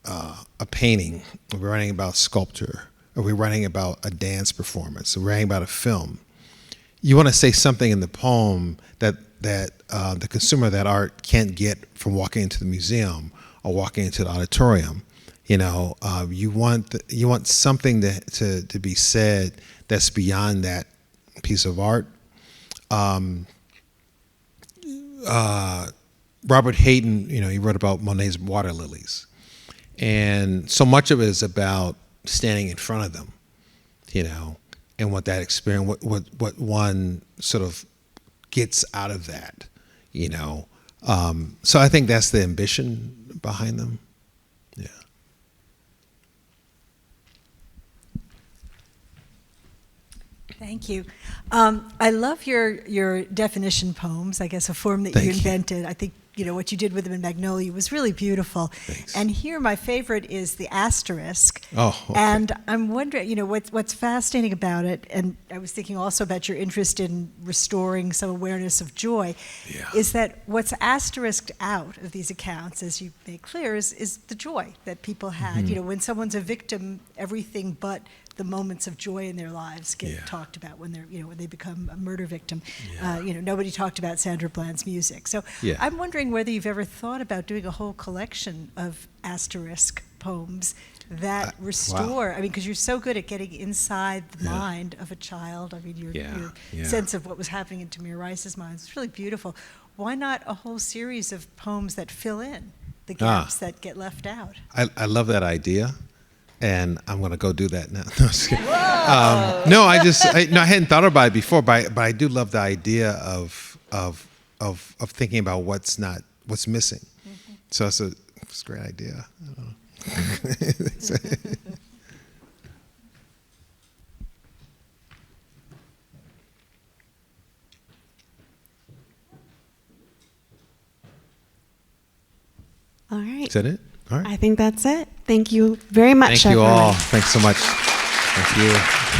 a painting, or we're writing about sculpture, or we're writing about a dance performance, or we're writing about a film, you want to say something in the poem that the consumer of that art can't get from walking into the museum or walking into the auditorium. You know, you want something to be said that's beyond that piece of art. Robert Hayden, you know, he wrote about Monet's water lilies, and so much of it is about standing in front of them, you know, and what that experience, what one sort of gets out of that, you know. So I think that's the ambition behind them. Yeah. Thank you. I love your definition poems, I guess a form that you invented. I think, you know, what you did with them in Magnolia was really beautiful. Thanks. And here my favorite is the asterisk. Oh, okay. And I'm wondering, you know, what's fascinating about it, and I was thinking also about your interest in restoring some awareness of joy, is that what's asterisked out of these accounts, as you make clear, is the joy that people had. You know, when someone's a victim, everything but the moments of joy in their lives get talked about when they're, you know, when they become a murder victim. You know, nobody talked about Sandra Bland's music. So I'm wondering whether you've ever thought about doing a whole collection of asterisk poems that restore. I mean, because you're so good at getting inside the mind of a child. I mean, your sense of what was happening in Tamir Rice's mind is really beautiful. Why not a whole series of poems that fill in the gaps that get left out? I love that idea. And I'm gonna go do that now. No, just kidding. No, I hadn't thought about it before, but I do love the idea of thinking about what's missing. So it's a great idea. All right. Is that it? All right. I think that's it. Thank you very much, Thank you everyone. all. Thanks so much. Thank you.